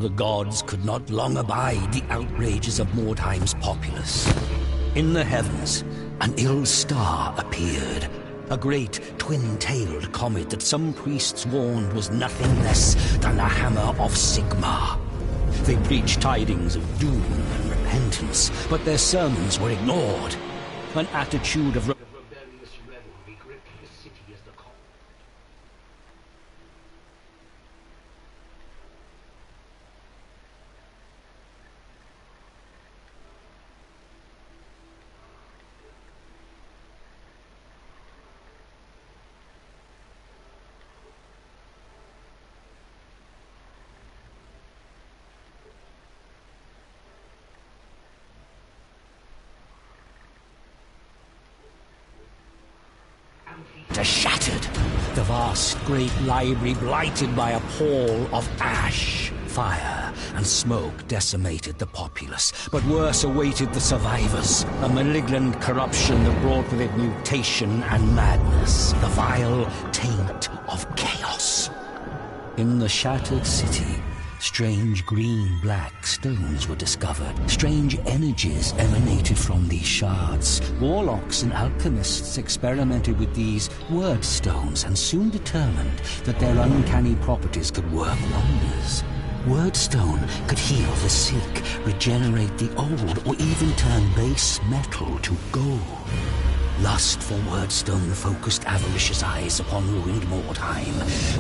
The gods could not long abide the outrages of Mordheim's populace. In the heavens, an ill star appeared. A great, twin-tailed comet that some priests warned was nothing less than the hammer of Sigmar. They preached tidings of doom and repentance, but their sermons were ignored. An attitude of rebellious revelry gripped the city as the comet. Shattered, the vast great library blighted by a pall of ash. Fire and smoke decimated the populace, but worse awaited the survivors. A malignant corruption that brought with it mutation and madness, the vile taint of chaos. In the shattered city, strange green-black stones were discovered. Strange energies emanated from these shards. Warlocks and alchemists experimented with these word stones and soon determined that their uncanny properties could work wonders. Wordstone could heal the sick, regenerate the old, or even turn base metal to gold. Lust for Wordstone focused avaricious eyes upon ruined Mordheim.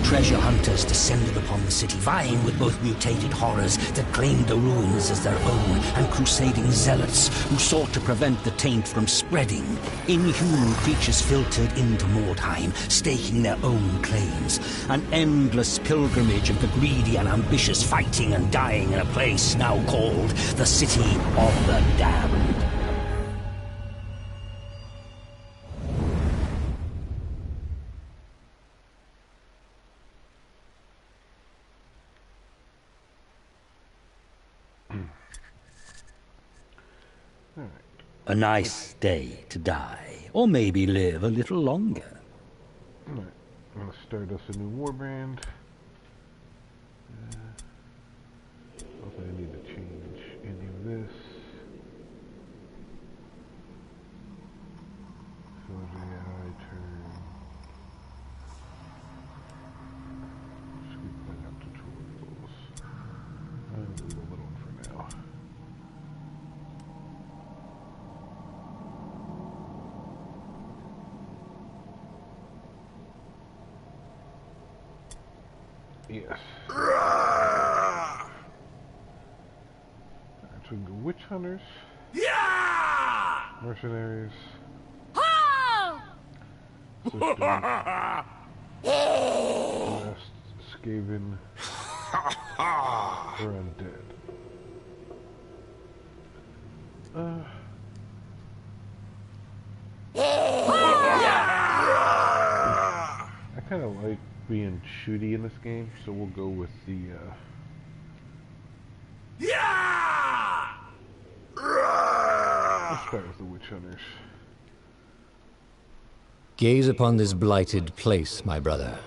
Treasure hunters descended upon the city, vying with both mutated horrors that claimed the ruins as their own, and crusading zealots who sought to prevent the taint from spreading. Inhuman creatures filtered into Mordheim, staking their own claims. An endless pilgrimage of the greedy and ambitious, fighting and dying in a place now called the City of the Damned. A nice day to die, or maybe live a little longer. Alright, I'm gonna start us a new warband. Don't think I need to change any of this. So AI turn. Just keep putting up tutorials. I'll leave a little one for now. Yes. Alright, so we can go Witch Hunters. Yeah! Mercenaries. Sisters. Last Skaven. Or undead. I kind of like being shooty in this game, so we'll go with the let's start with the Witch Hunters. Gaze upon this blighted place, my brother.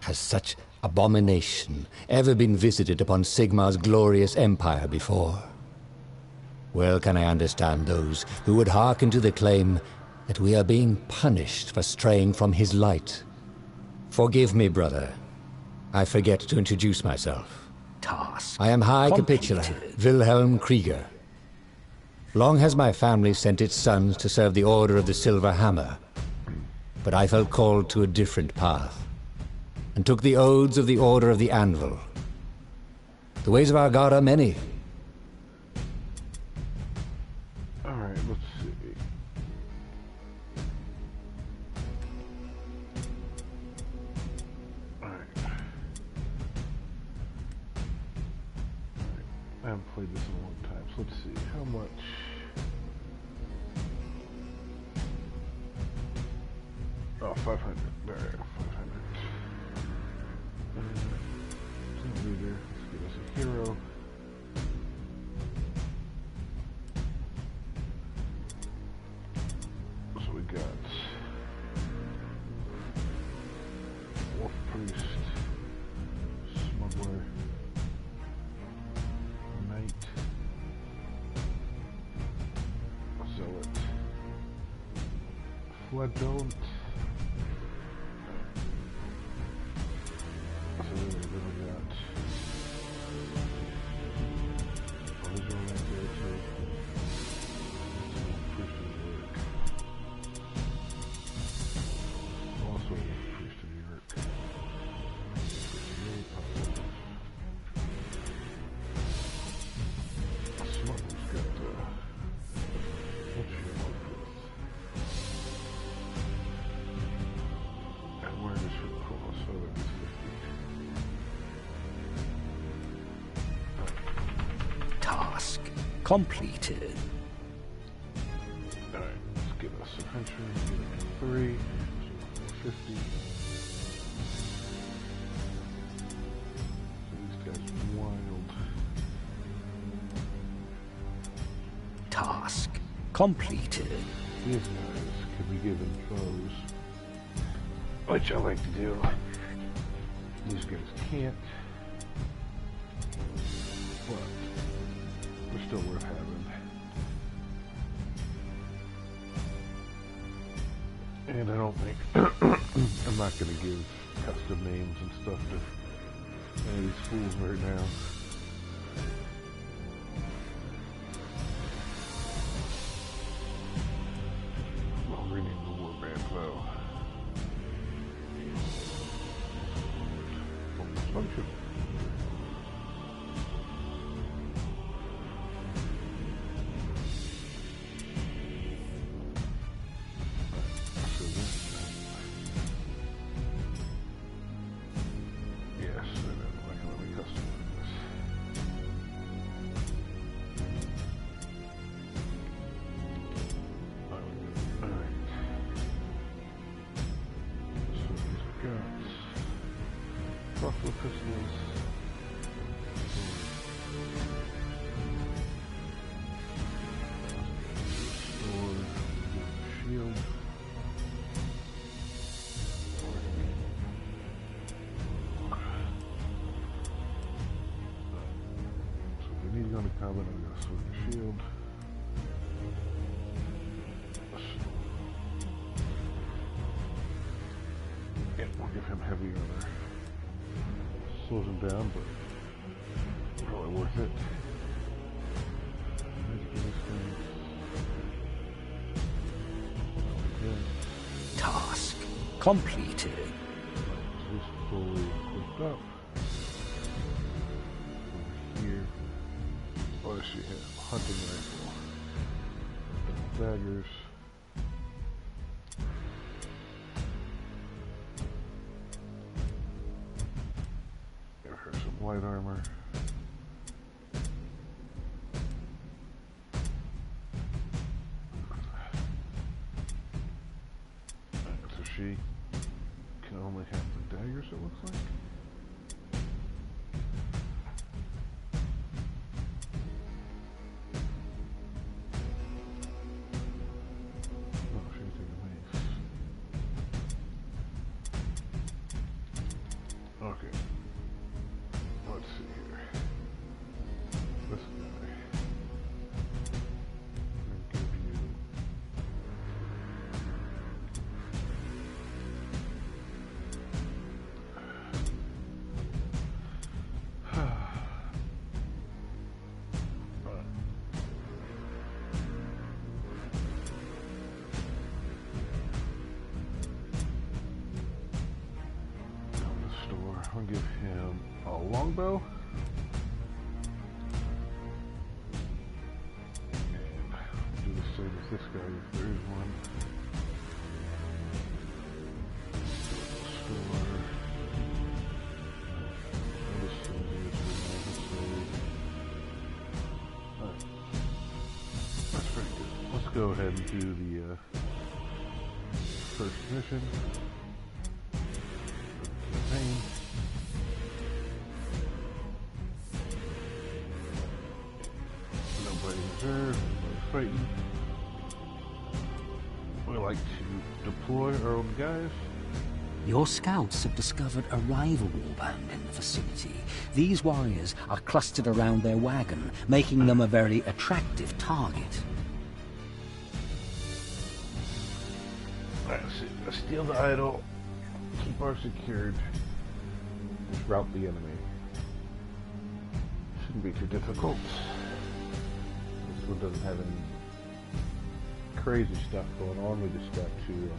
Has such abomination ever been visited upon Sigmar's glorious empire before? Well can I understand those who would hearken to the claim that we are being punished for straying from his light. Forgive me, brother. I forget to introduce myself. Task. I am High Capitular Wilhelm Krieger. Long has my family sent its sons to serve the Order of the Silver Hammer, but I felt called to a different path, and took the oaths of the Order of the Anvil. The ways of our God are many. Alright, let's see. I haven't played this in a long time, so let's see how much. Oh, 500. Alright, 500. Leader. Let's give us a hero. So we got Wolf Priest, Smuggler. So I don't. So then we got. Oh, there's one right there too. Also, priest of the earth. Smuggler's got what's your work with? And where does your cross? Oh, that is 50. Task completed. Alright, let's give us a hunter, give it 3, so 50. So these guys are wild. Task completed. These guys can be given foes, which I like to do. These guys can't, but they're still worth having. And I don't think I'm not going to give custom names and stuff to any of these fools right now. I'll rename the warband though. Function. Crossbow pistols. Sword. Shield. So if we need to go into combat, I'm going to sword and shield. And we'll give him heavy armor. Slows him down, but probably worth it. Task completed. He's fully equipped up. Over here. What does she have? Hunting rifle. Daggers. Light armor. So she can only have the daggers, it looks like. Oh, she's taking mace. Okay. Let's see here. This guy. I'll give you. Down the store. I'll give him a longbow. And do the same as this guy if there is one. Store. This Alright. That's pretty good. Let's go ahead and do the first mission. Campaign. Nobody reserved, nobody fighting. We like to deploy our own guys. Your scouts have discovered a rival warband in the vicinity. These warriors are clustered around their wagon, making them a very attractive target. Alright, let's see. Let's steal the idol. Keep our secured. Just rout the enemy. Shouldn't be too difficult. This one doesn't have any crazy stuff going on. We just got to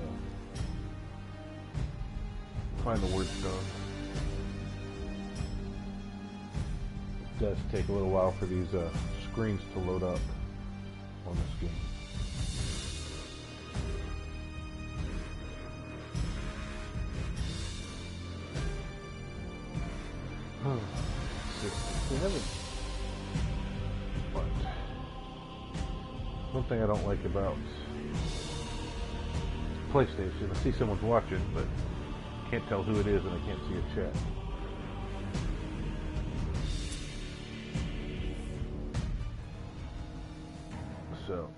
find the word stone. It does take a little while for these screens to load up on this game. We haven't. But one thing I don't like about PlayStation, I see someone's watching, but can't tell who it is, and I can't see a chat. So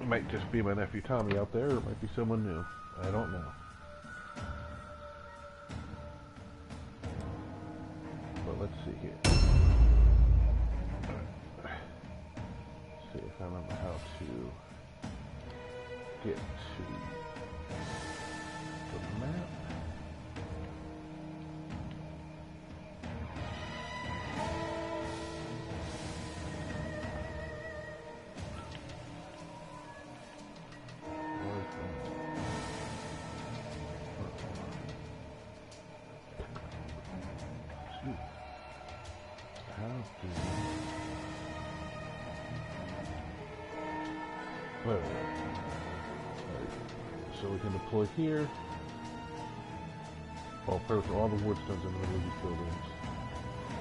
it might just be my nephew Tommy out there, or it might be someone new. I don't know. Let's see here. Let's see if I remember how to get to the map. So we can deploy here. All the wood stones in the middle of these buildings.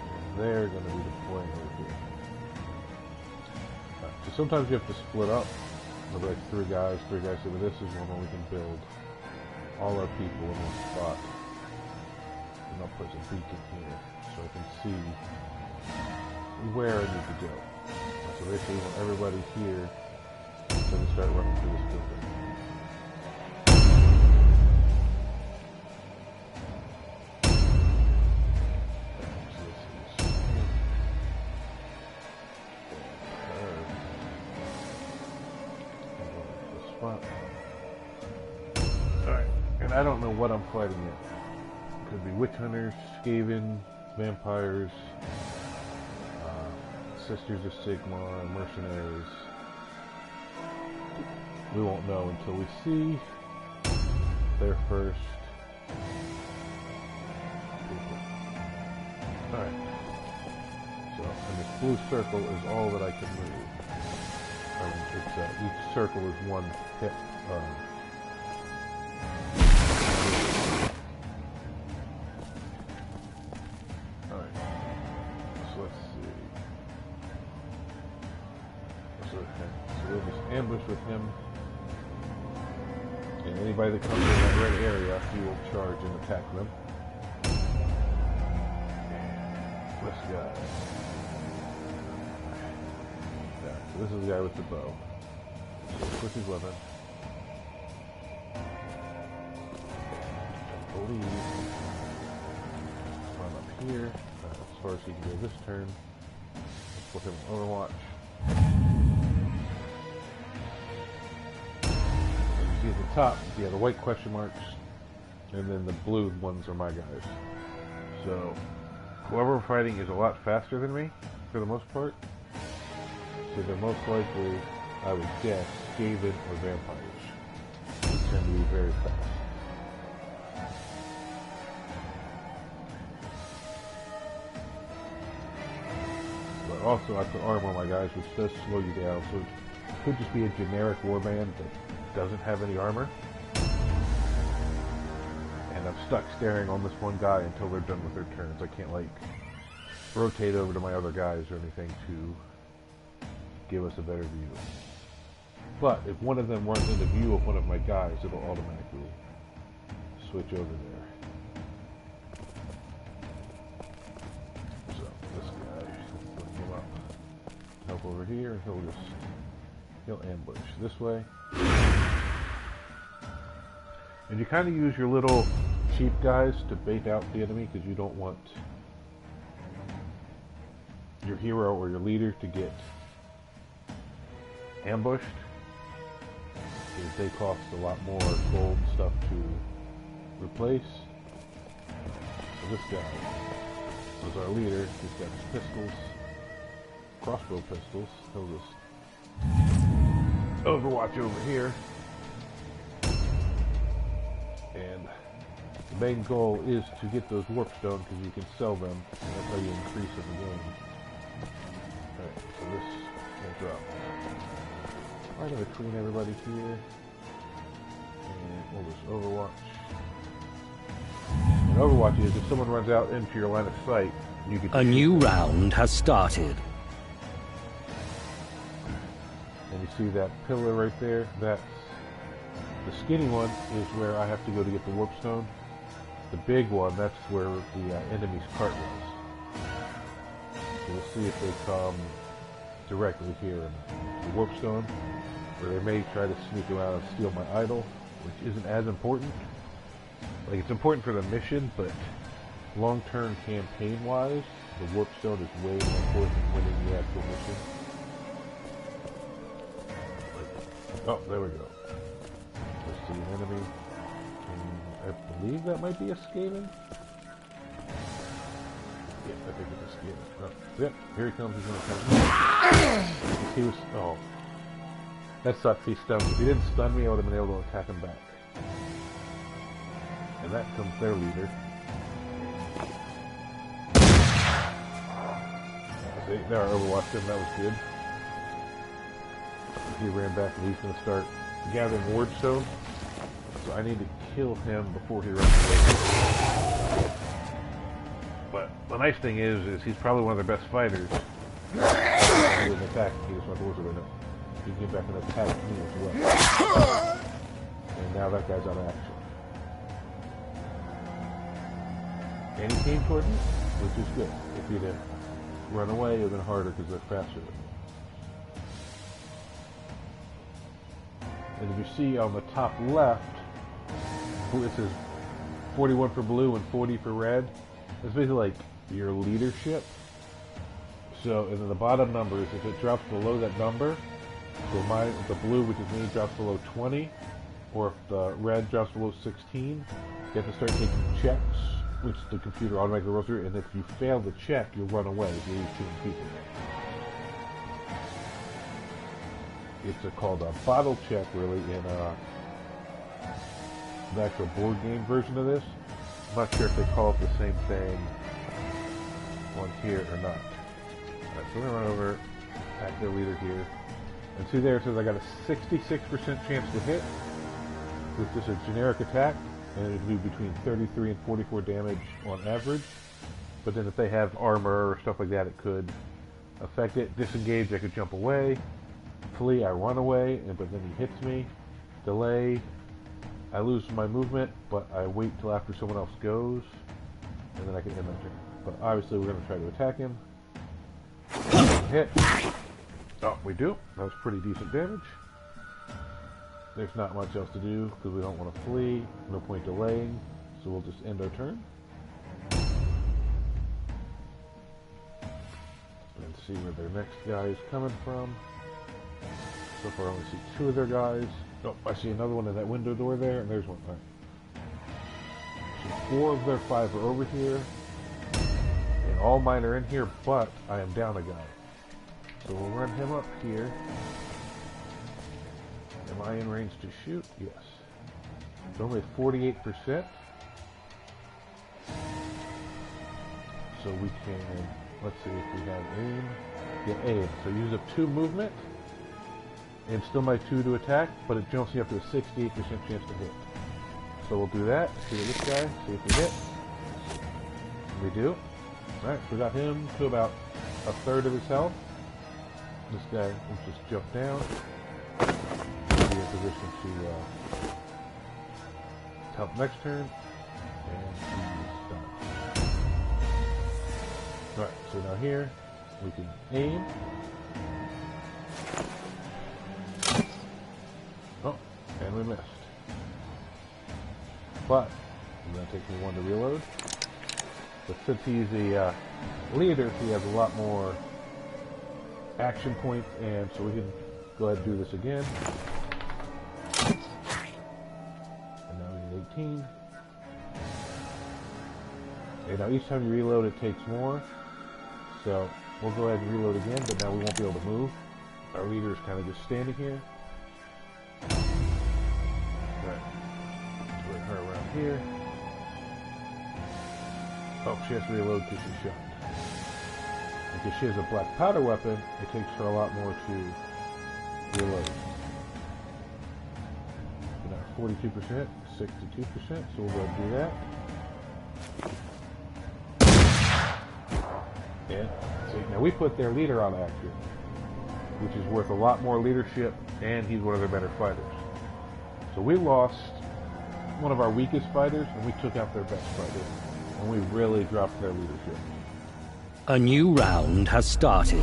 And they're going to be deploying over here. So sometimes you have to split up. Maybe like three guys. So this is one where we can build all our people in one spot. And I'll put a beacon here so I can see where I need to go. So basically we want everybody here to start running through this building. Alright, and I don't know what I'm fighting yet. It could be witch hunters, Skaven, vampires, Sisters of Sigmar, mercenaries. We won't know until we see their first. Alright. So, and this blue circle is all that I can move. It's, each circle is one hit. Alright. So let's see. So we'll just ambush with him. And anybody that comes in that red area, he will charge and attack them. This guy. Yeah, so this is the guy with the bow. Quick his weapon. Run up here. As far as he can go this turn. Put him on Overwatch. And you see at the top, yeah, the white question marks, and then the blue ones are my guys. So whoever we're fighting is a lot faster than me, for the most part. So they're most likely, I would guess, Skaven or vampires. They tend to be very fast. But also, I put armor on my guys, which does slow you down. So it could just be a generic warband that doesn't have any armor. And I'm stuck staring on this one guy until they're done with their turns. I can't, like, rotate over to my other guys or anything to give us a better view. But if one of them runs into view of one of my guys, it'll automatically switch over there. So this guy, bring him up, help over here. He'll ambush this way. And you kind of use your little cheap guys to bait out the enemy because you don't want your hero or your leader to get ambushed. is they cost a lot more gold and stuff to replace. So this guy was our leader. He's got his pistols, crossbow pistols. He'll just overwatch over here. And the main goal is to get those warp stones because you can sell them, and that's how you increase in the game. Alright, so this will drop. I'm going to clean everybody here. And we'll just overwatch. And overwatch is if someone runs out into your line of sight, you can... A new round has started. And you see that pillar right there? That's... The skinny one is where I have to go to get the warp stone. The big one, that's where the enemy's cart was. So we'll see if they come directly here in the warp stone, or they may try to sneak around and steal my idol, which isn't as important. Like, it's important for the mission, but long-term campaign-wise, the warp stone is way more important than winning the actual mission. Oh, there we go. Let's see an enemy. I believe that might be a Skaven. Yeah, I think it's a Skaven. Oh, yep, here he comes. He's gonna come. He was. Oh, that sucks. He stunned me. If he didn't stun me, I would have been able to attack him back. And that comes their leader. See, there I overwatched him. That was good. He ran back, and he's gonna start gathering wardstone. So I need to kill him before he runs away. But the nice thing is he's probably one of their best fighters. He didn't attack. He just went to wizard with it. He can get back and attack me as well. And now that guy's out of action. And he came toward me, which is good. If he didn't run away, it would have been harder because they're faster than me. And if you see on the top left, it says 41 for blue and 40 for red. It's basically like your leadership. So, and then the bottom numbers, if it drops below that number, so the blue, which is me, drops below 20, or if the red drops below 16, you have to start taking checks, which the computer automatically rolls through, and if you fail the check, you'll run away if you lose too many people. It's called a bottle check, really, in the actual board game version of this. I'm not sure if they call it the same thing on here or not. Alright, so we're going to run over, attack their leader here. And see there, it says I got a 66% chance to hit with just a generic attack, and it would do between 33 and 44 damage on average. But then if they have armor or stuff like that, it could affect it. Disengage, I could jump away. Flee, I run away, but then he hits me. Delay, I lose my movement, but I wait till after someone else goes, and then I can end my turn. But obviously we're going to try to attack him. Hit. Oh, we do. That was pretty decent damage. There's not much else to do, because we don't want to flee. No point delaying, so we'll just end our turn. And see where their next guy is coming from. So far I only see 2 of their guys. Oh, I see another one in that window door there, and there's one. All right. So 4 of their 5 are over here, and all mine are in here, but I am down a guy. So we'll run him up here. Am I in range to shoot? Yes. It's only 48%. So we can, let's see if we have aim. Yeah, aim. So use up 2 movement. And still my 2 to attack, but it jumps me up to a 68% chance to hit. So we'll do that. Shoot at this guy, see if we hit. We do. Alright, so we got him to about a third of his health. This guy will just jump down. Be in position to help next turn. And he's done. Alright, so now here we can aim. Oh, and we missed. But it's going to take me 1 to reload. But since he's the leader, he has a lot more action points, and so we can go ahead and do this again. 15. Okay, now each time you reload it takes more. So we'll go ahead and reload again, but now we won't be able to move. Our leader is kind of just standing here. Right. Bring her around here. Oh, she has to reload because she's shot. Because she has a black powder weapon, it takes her a lot more to reload. So now 42%, 62%, so we'll go ahead and do that. And see, now we put their leader on action, which is worth a lot more leadership, and he's one of their better fighters. So we lost one of our weakest fighters, and we took out their best fighter, and we really dropped their leadership. A new round has started.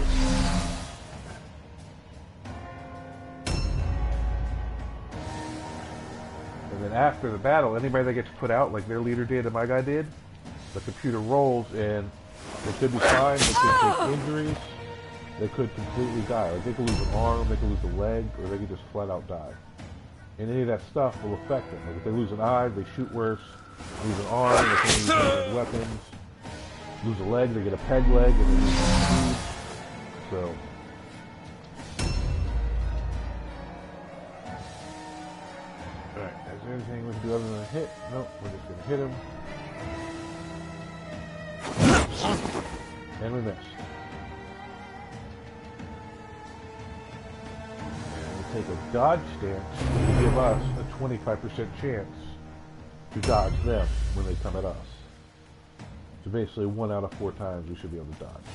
And then after the battle, anybody that gets put out, like their leader did and my guy did, the computer rolls, and they could be fine, they could take injuries, they could completely die. Like they could lose an arm, they could lose a leg, or they could just flat out die. And any of that stuff will affect them. Like if they lose an eye, they shoot worse. Lose an arm, they can't use their weapons. Lose a leg, they get a peg leg, and they lose speed. So alright, is there anything we can do other than a hit? Nope, we're just gonna hit him. And we missed. And we take a dodge stance to give us a 25% chance to dodge them when they come at us. So basically 1 out of 4 times we should be able to dodge.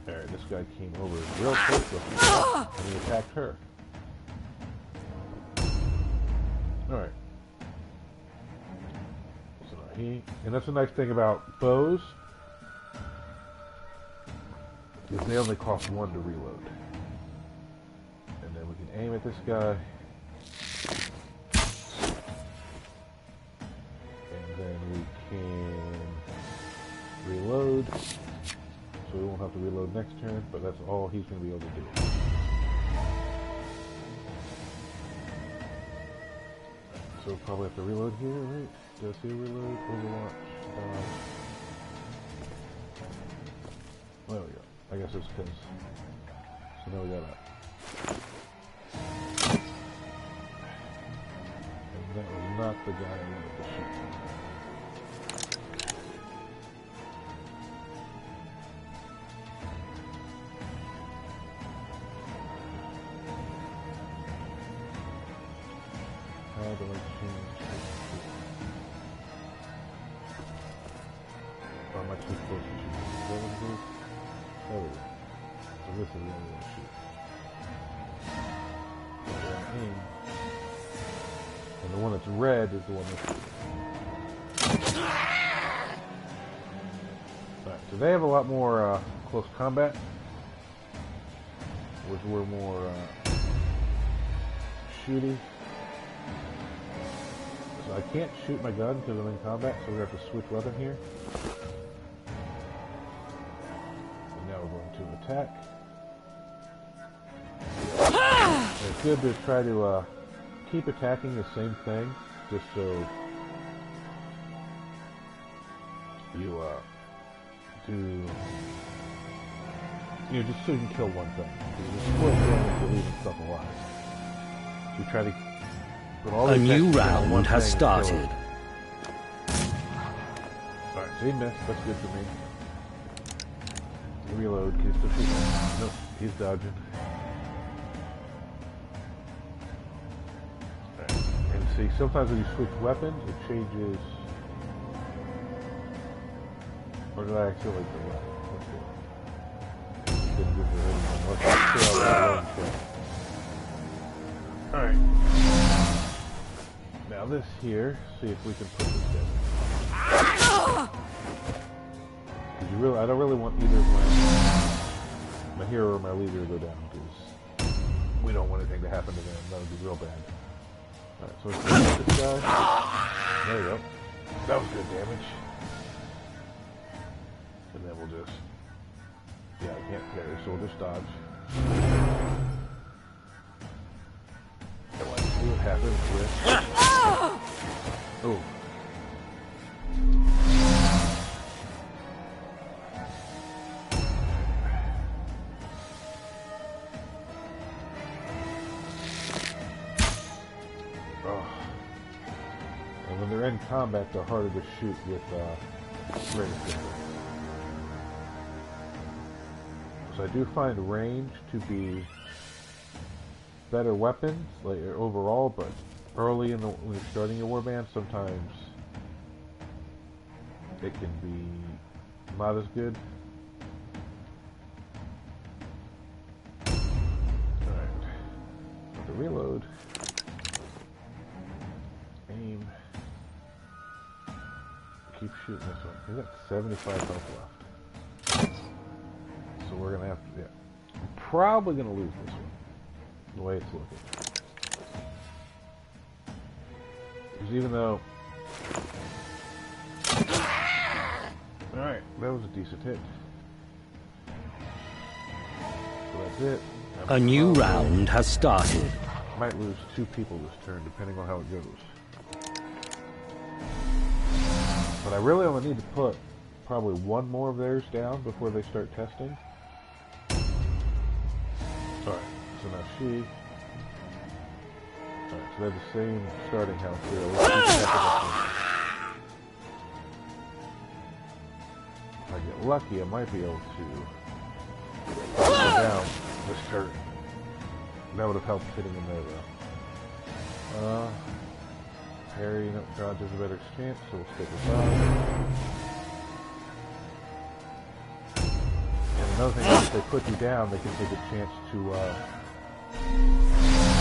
Alright, this guy came over real quick with me, and he attacked her. Alright. So and that's the nice thing about bows, is they only cost 1 to reload. And then we can aim at this guy. And then we can reload. So we won't have to reload next turn, but that's all he's going to be able to do. So we'll probably have to reload here, right? Does he reload? Overwatch. There we go. I guess it's because. So now we got that. And that was not the guy I wanted to shoot. How do I change this? Or am I too close to shoot? Is that what it is? There we go. So this is the only one to shoot. So we're gonna aim. And the one that's red is the one that's shooting. Alright, so they have a lot more close combat. Which we're more shooty. So I can't shoot my gun because I'm in combat, so we have to switch weapon here. And now we're going to attack. And it's good to try to keep attacking the same thing, just so you just so you can kill one thing. Because it's split damage for leaving stuff alive. So you try to put all A new round has started. Alright, so he missed. That's good for me. Reload. Can he still shoot? Nope, he's dodging. Alright, and see, sometimes when you switch weapons, it changes. Or did I accidentally do that? Let's see. Didn't give me anything. Let's see how that runs. Alright. Now this here, see if we can put this in. Because I don't really want either of my hero or my leader to go down, because we don't want anything to happen to them. That would be real bad. Alright, so let's get this guy. There we go. That was good damage. And then we'll just... Yeah, I can't parry, so we'll just dodge. see what happens with... Oh. And when they're in combat, they're harder to shoot with ranged. So I do find range to be better weapons, like overall, but early in when you're starting your warband, sometimes it can be not as good. Alright. To reload. Aim. Keep shooting this one. He's got 75 health left. So we're gonna have to, yeah. I'm probably gonna lose this one. The way it's looking. Because even though... Alright, that was a decent hit. So that's it. A new round has started. Might lose 2 people this turn, depending on how it goes. But I really only need to put probably 1 more of theirs down before they start testing. Alright, so now she... Alright, so they have the same starting health here. Let's keep if I get lucky, I might be able to go down this turn. That would have helped hitting him there, though. Parry, no, dodge has a better chance, so we'll stick with that. And another thing is, if they put you down, they can take a chance to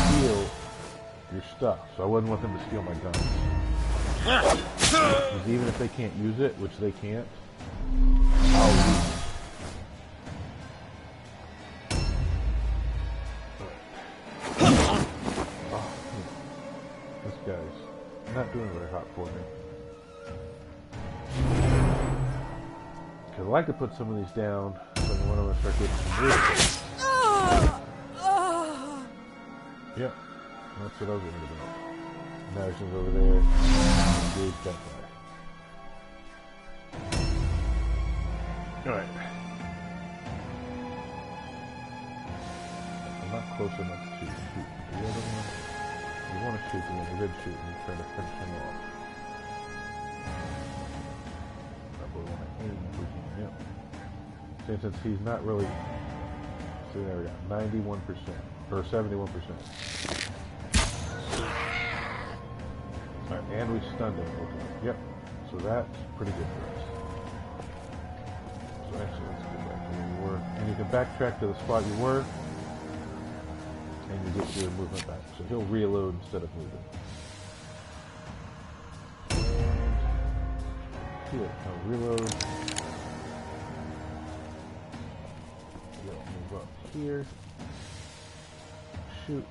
steal your stuff. So I wouldn't want them to steal my guns. Because even if they can't use it, which they can't, I'll use it. This guy's not doing very hot for me. Because I like to put some of these down, so when I'm going to start getting some wood. Yep, that's what I was going to do. Now she's over there. Engage that guy. Alright. I'm not close enough to shoot the other one. You want to shoot him with a good shoot and try to finish him off. Probably want to aim for him, yep. Since he's not really... See, there we go. 91%. Or 71%. Alright, and we stunned him. Okay. Yep. So that's pretty good for us. So actually, let's go back to where we were. And you can backtrack to the spot you were. And you get your movement back. So he'll reload instead of moving. And here, I'll reload. He'll move up here. Shoot.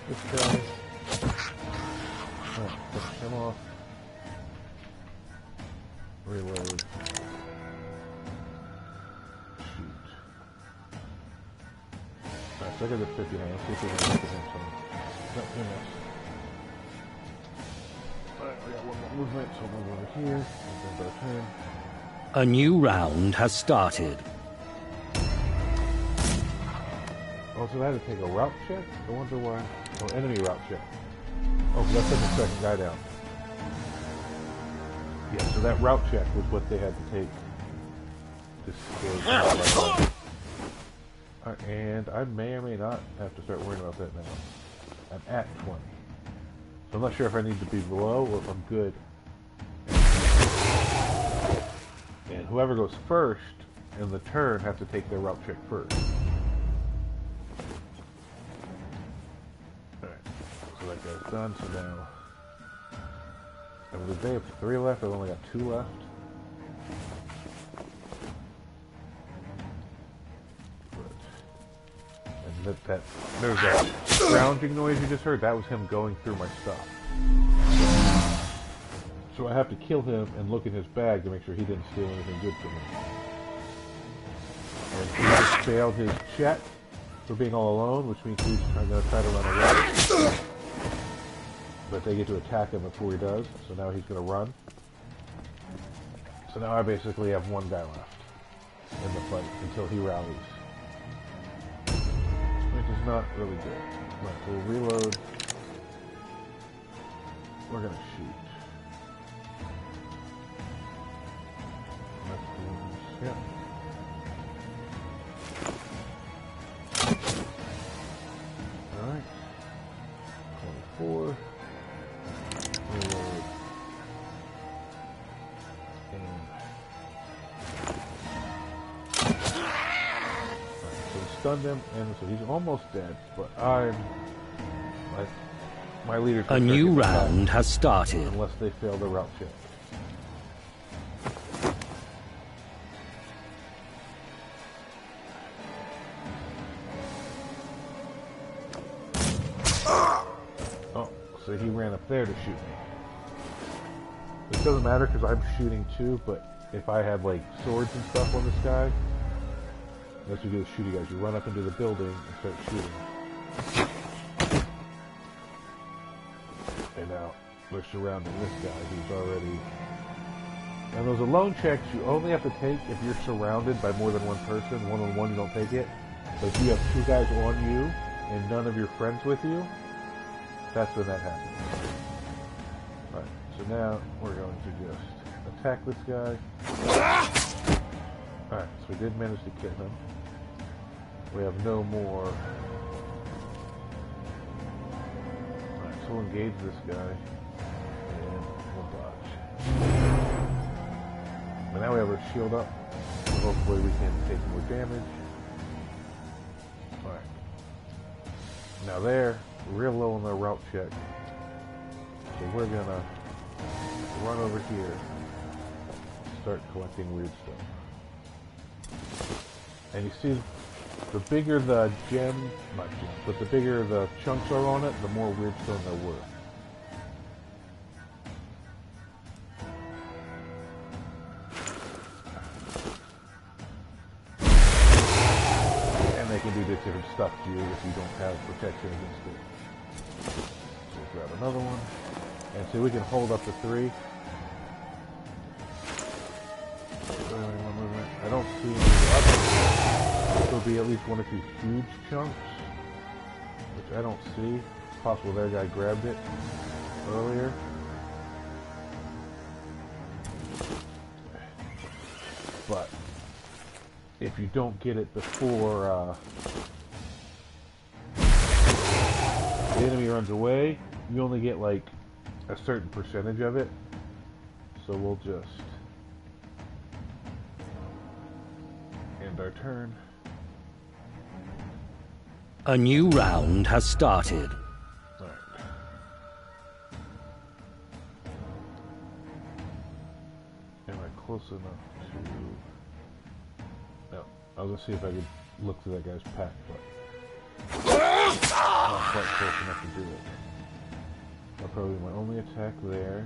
This guy. Alright, push him off. Reload. So I got the 59. Let's see if we can look at him some. No, he missed. Alright, we got 1 more movement, so we'll move over here. And then him. A new round has started. Oh, so I had to take a route check? I wonder why. Oh, enemy route check. Oh, that's like the second guy down. Yeah, so that route check was what they had to take. And I may or may not have to start worrying about that now. I'm at 20. So I'm not sure if I need to be below or if I'm good. And whoever goes first in the turn has to take their route check first. Alright, so that guy's done, so now... I believe they have 3 left, I've only got 2 left. There's that scrounging noise you just heard. That was him going through my stuff. So I have to kill him and look in his bag to make sure he didn't steal anything good from me. And he just failed his check, for being all alone, which means he's going to try to run away. But they get to attack him before he does, so now he's going to run. So now I basically have one guy left in the fight until he rallies. Which is not really good. Right, so we'll reload. We're going to shoot. Yeah. Alright. 24. Reload. Stunned him, and so he's almost dead, but my leader's A new round has started. Unless they fail the route check. Oh, so he ran up there to shoot me. It doesn't matter because I'm shooting too, but if I have like swords and stuff on this guy, that's what you do is shoot you guys. You run up into the building and start shooting. And now we're surrounding this guy who's already... And those alone checks you only have to take if you're surrounded by more than one person. One-on-one you don't take it. But if you have two guys on you and none of your friends with you, that's when that happens. Alright, so now we're going to just attack this guy. Alright, so we did manage to kill him. We have no more. Alright, so we'll engage this guy. And we'll dodge. But now we have our shield up. So hopefully we can take more damage. Alright. Now they're real low on their route check. So we're gonna run over here. Start collecting weird stuff. And you see, the bigger the gem, not gem, but the bigger the chunks are on it, the more weird stone they're worth. And they can do different stuff to you if you don't have protection against it. So we'll grab another one. And see, we can hold up to 3. I don't see any others. There'll be at least 1 or 2 huge chunks, which I don't see. It's possible their guy grabbed it earlier. But if you don't get it before the enemy runs away, you only get like a certain percentage of it. So we'll just end our turn. A new round has started. Alright. Am I close enough to... No. I was gonna see if I could look through that guy's pack, but... not quite close enough to do it. That'll probably be my only attack there.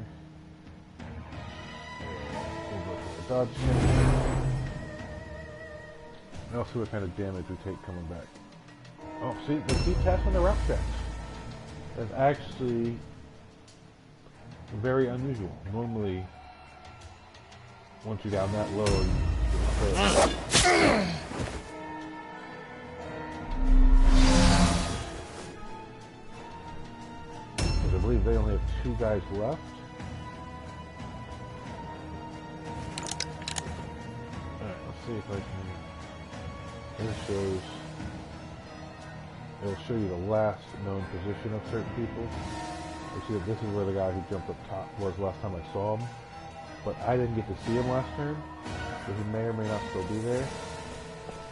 We'll go for the dodge check. I'll see what kind of damage we take coming back. Oh, see, they keep passing the route checks. That's actually very unusual. Normally, once you're down that low, you fail. Because I believe they only have 2 guys left. Alright, let's see if I can... This shows... It'll show you the last known position of certain people. You see that this is where the guy who jumped up top was last time I saw him. But I didn't get to see him last turn, so he may or may not still be there.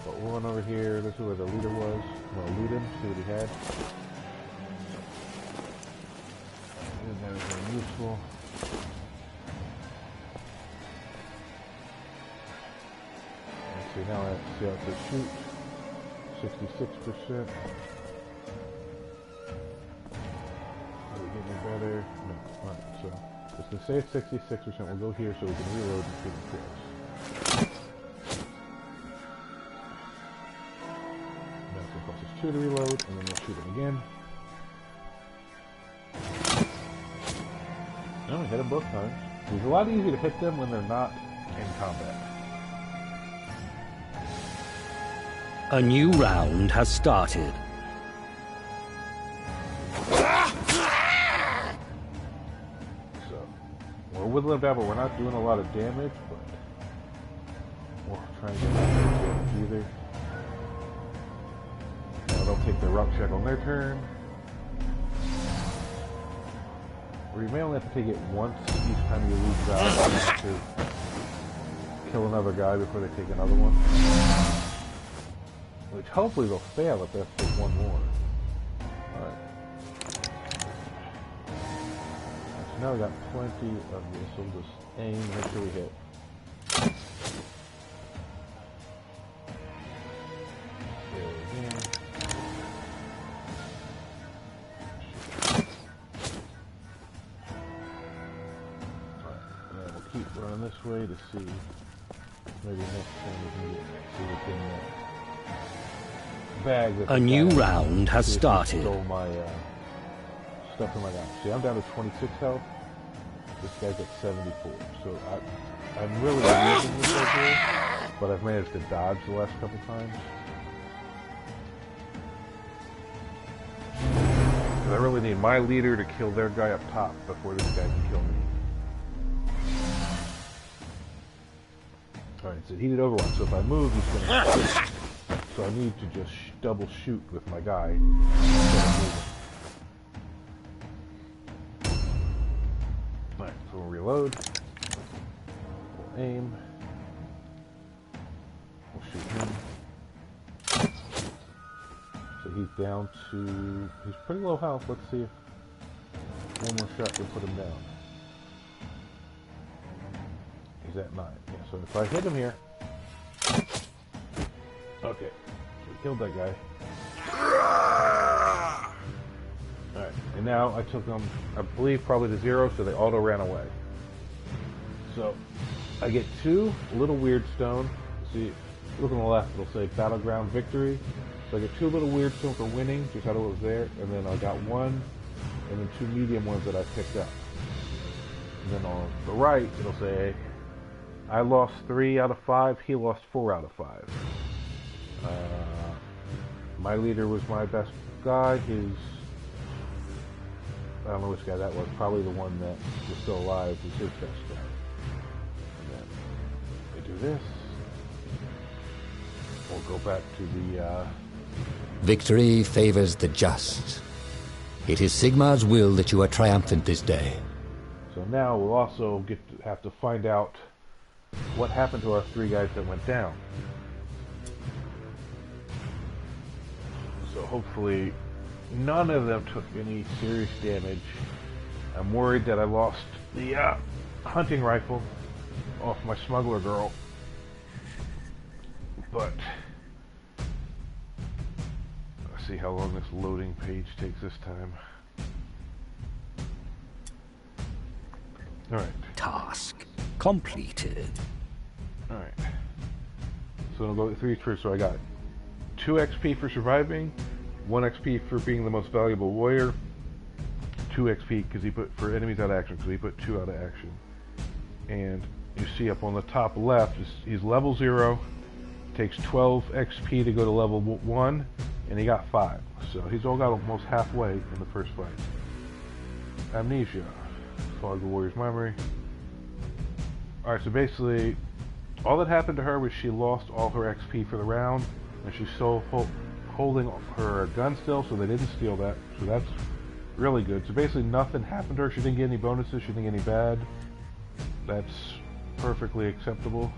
But we'll run over here. This is where the leader was. I'm going to loot him, see what he had. And that is very useful. And see, now I have to see how to shoot. 66%. Better. No. Alright, so it's going to say it's 66%. We'll go here so we can reload and see the kills. That's going to cost us 2 to reload, and then we'll shoot him again. No, we hit them both times. It's a lot easier to hit them when they're not in combat. A new round has started. So, we're whittling about, but we're not doing a lot of damage, but we'll try and get that damage either. Now they'll take their rock check on their turn. Or you may only have to take it once each time you lose value to kill another guy before they take another one. Which hopefully they'll fail if they have to take one more. Alright. So now we got plenty of this. So we'll just aim and make sure we hit. There again. Keep running this way to see maybe next time we can see what's in that bag. A new round has started. Stole my stuff in my guy. See, I'm down to 26 health. This guy's at 74. So I'm really using this right here, but I've managed to dodge the last couple times. Because I really need my leader to kill their guy up top before this guy can kill me. Alright, it's a heated overwatch, so if I move, he's going to shoot. So I need to just double shoot with my guy instead of moving. Alright, so we'll reload. We'll aim. We'll shoot him. So he's down to... he's pretty low health. Let's see if one more shot will put him down. He's at 9. Yeah, so if I hit him here... okay, so we killed that guy. Alright, and now I took them, I believe, probably to 0, so they auto ran away. So, I get 2 little weird stone. See, look on the left, it'll say Battleground Victory. So I get 2 little weird stone for winning, just how it was there, and then I got 1, and then 2 medium ones that I picked up. And then on the right, it'll say... I lost 3 out of 5. He lost 4 out of 5. My leader was my best guy. I don't know which guy that was. Probably the one that was still alive was his best guy. And then we do this. We'll go back to the... Victory favors the just. It is Sigmar's will that you are triumphant this day. So now we'll also have to find out what happened to our 3 guys that went down. So hopefully none of them took any serious damage. I'm worried that I lost the hunting rifle off my smuggler girl. But let's see how long this loading page takes this time. Alright. Task completed. Alright. So I'll go 3 first. So I got 2 XP for surviving, 1 XP for being the most valuable warrior, 2 XP because he put for enemies out of action, because he put 2 out of action. And you see up on the top left, he's level 0, takes 12 XP to go to level 1, and he got 5. So he's all got almost halfway in the first fight. Amnesia. Fog the warrior's memory. Alright, so basically, all that happened to her was she lost all her XP for the round, and she's still holding her gun still, so they didn't steal that. So that's really good. So basically nothing happened to her. She didn't get any bonuses, she didn't get any bad. That's perfectly acceptable.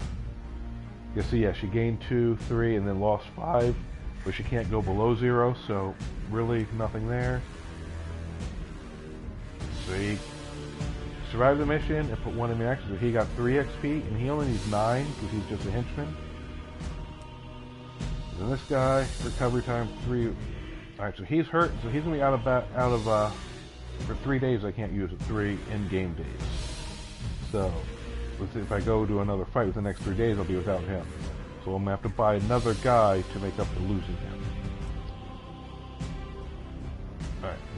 You see, yeah, she gained 2, 3, and then lost 5, but she can't go below 0, so really nothing there. So he survived the mission and put 1 in the action, so he got 3 XP, and he only needs 9 because he's just a henchman. And this guy, recovery time 3. Alright, so he's hurt, so he's gonna be out of for 3 days. I can't use it, 3 in-game days. So let's see, if I go to another fight within the next 3 days, I'll be without him. So I'm gonna have to buy another guy to make up for losing him.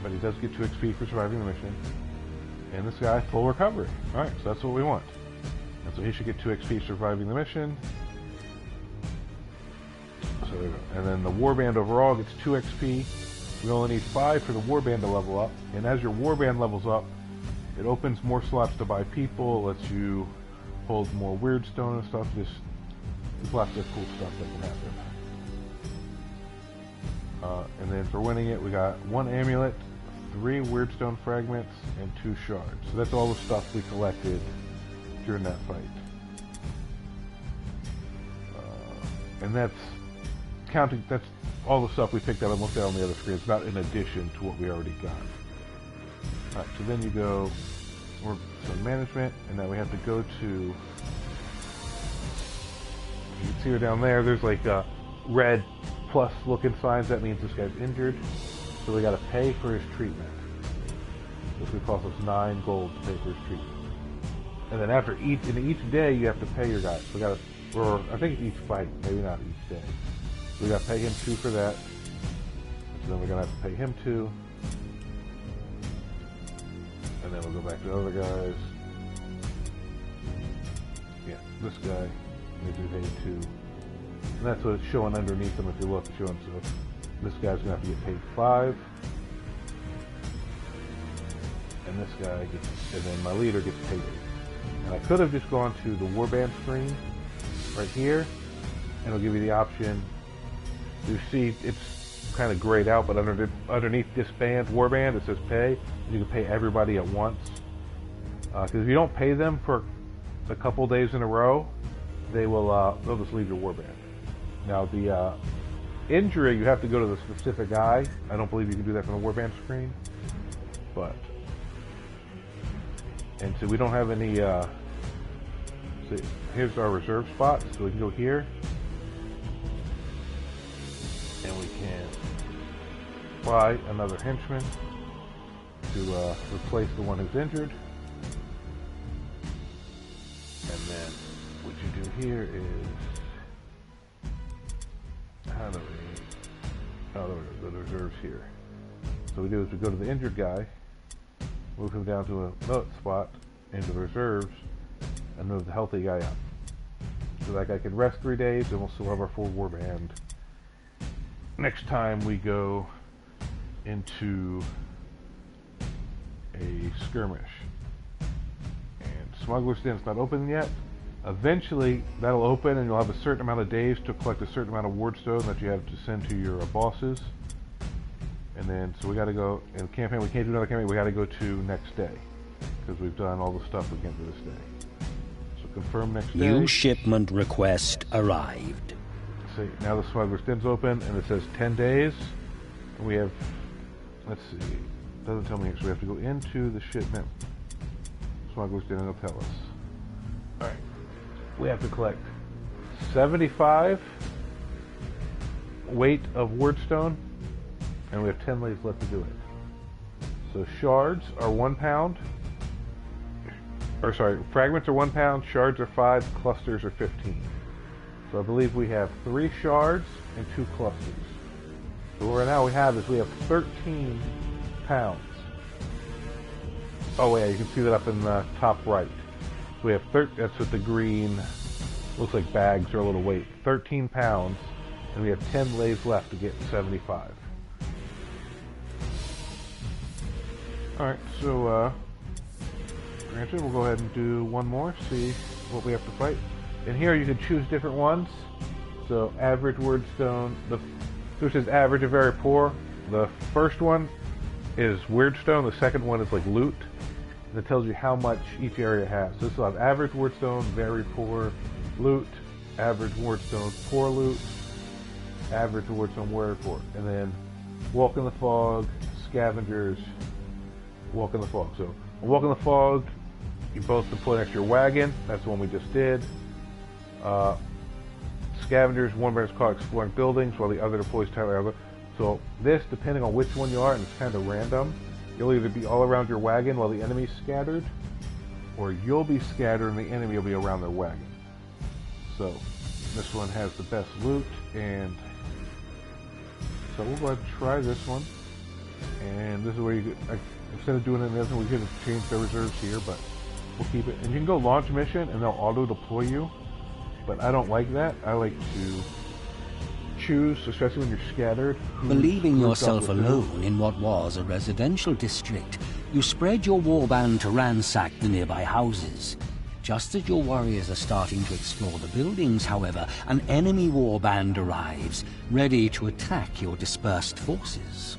but he does get 2 XP for surviving the mission. And this guy, full recovery. Alright, so that's what we want. And so he should get 2 XP surviving the mission. So there we go. And then the Warband overall gets 2 XP. We only need 5 for the Warband to level up. And as your Warband levels up, it opens more slots to buy people, lets you hold more Weirdstone and stuff. Just there's lots of cool stuff that can happen. And then for winning it, we got 1 amulet, 3 Weirdstone fragments, and 2 shards. So that's all the stuff we collected during that fight. And that's counting. That's all the stuff we picked up and looked at on the other screen. It's not in addition to what we already got. Alright, so then you go some management, and now we have to go to, you can see her down there, there's like red plus looking signs. That means this guy's injured, so we got to pay for his treatment. This would cost us 9 gold to pay for his treatment. And then after each day you have to pay your guy. So we got to, or I think each fight, maybe not each day. We got to pay him 2 for that. So then we're gonna have to pay him 2. And then we'll go back to the other guys. Yeah, this guy needs to be paid 2. And that's what it's showing underneath them if you look. It's showing, so this guy's gonna have to get paid 5. And this guy gets, and then my leader gets paid 8. And I could have just gone to the Warband screen right here, and it'll give you the option. You see it's kind of grayed out, but underneath disband Warband it says pay. You can pay everybody at once. Because if you don't pay them for a couple days in a row, they'll just leave your Warband. Now the injury, you have to go to the specific guy. I don't believe you can do that from the Warband screen. But and so we don't have any. So here's our reserve spot, so we can go here, and we can buy another henchman to replace the one who's injured. And then what you do here is, how do we, oh, the reserves here. So what we do is we go to the injured guy, move him down to another spot into the reserves, and move the healthy guy up. So that guy can rest 3 days, and we'll still have our full Warband next time we go into a skirmish. And Smuggler's Den's not open yet. Eventually that'll open, and you'll have a certain amount of days to collect a certain amount of Wardstone that you have to send to your bosses. And then, so we gotta go in the campaign. We can't do another campaign. We gotta go to next day, because we've done all the stuff we can for this day. So confirm next day. New shipment request arrived. See, now the Smuggler's Den's open, and it says 10 days. And we have, let's see, it doesn't tell me here, so we have to go into the shipment. Smuggler's Den, and it'll tell us. Alright, we have to collect 75 weight of Wardstone, and we have 10 days left to do it. So shards are 1 pound, or sorry, fragments are 1 pound, shards are 5, clusters are 15. So I believe we have 3 shards and 2 clusters. So right now we have 13 pounds. Oh yeah, you can see that up in the top right. So we have that's what the green looks like, bags are a little weight. 13 pounds, and we have 10 lays left to get 75. Alright, so granted, we'll go ahead and do one more, see what we have to fight. And here you can choose different ones. So average Wordstone, so it says average and very poor. The first one is Weirdstone, the second one is like loot. And it tells you how much each area has. So this will have average Wordstone, very poor, loot, average Wordstone, poor loot, average Wordstone, very poor. And then Walk in the Fog, Scavengers, Walk in the Fog. So Walk in the Fog, you both deploy next to your wagon. That's the one we just did. Scavengers, one member is called exploring buildings, while the other deploys tower. So this, depending on which one you are, and it's kind of random, you'll either be all around your wagon while the enemy's scattered, or you'll be scattered and the enemy will be around their wagon. So this one has the best loot, and so we'll go ahead and try this one. And this is where you instead of doing it in this, we could have changed the reserves here, but we'll keep it. And you can go launch mission, and they'll auto-deploy you. But I don't like that. I like to choose, especially when you're scattered. Believing yourself alone in what was a residential district, you spread your warband to ransack the nearby houses. Just as your warriors are starting to explore the buildings, however, an enemy warband arrives, ready to attack your dispersed forces.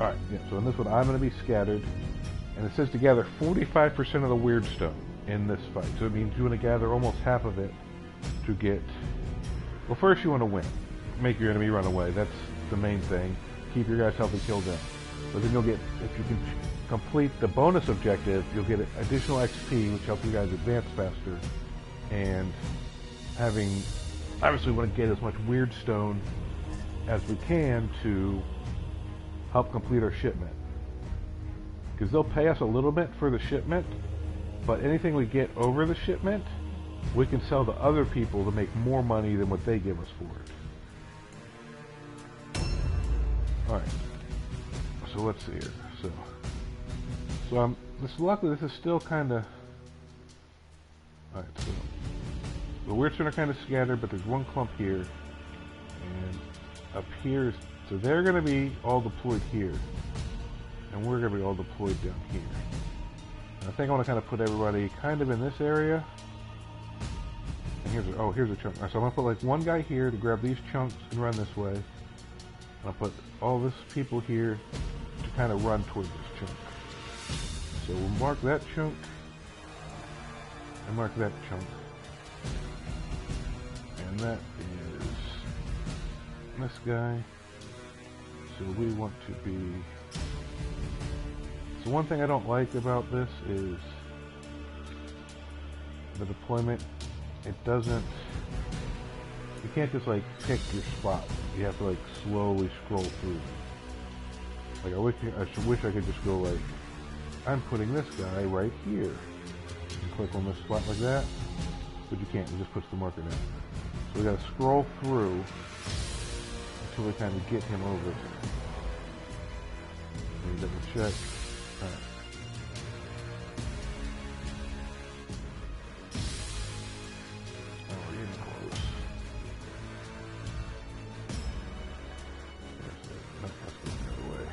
Alright, yeah, so in this one I'm going to be scattered, and it says to gather 45% of the weirdstone in this fight. So it means you want to gather almost half of it to get... Well, first you want to win. Make your enemy run away. That's the main thing. Keep your guys healthy, kill them. But then you'll get, if you can complete the bonus objective, you'll get additional XP, which helps you guys advance faster. And having, obviously we want to get as much weirdstone as we can to help complete our shipment. Because they'll pay us a little bit for the shipment, but anything we get over the shipment, we can sell to other people to make more money than what they give us for it. Alright. So let's see here. So luckily this is still kind of... Alright, so the weirdstone are kind of scattered, but there's one clump here. And up here, so they're going to be all deployed here. And we're going to be all deployed down here. And I think I want to kind of put everybody kind of in this area. And here's a chunk. Right, so I'm going to put like one guy here to grab these chunks and run this way. And I'll put all this people here to kind of run towards this chunk. So we'll mark that chunk. And mark that chunk. And that is this guy. So we want to be... So one thing I don't like about this is the deployment. It doesn't... You can't just like pick your spot. You have to like slowly scroll through. Like I wish I could just go like, I'm putting this guy right here. And click on this spot like that. But you can't, it just puts the marker down. So we gotta scroll through until we kind of get him over there. Let me double check. Alright. Oh, we're getting close. No, that's going the other way.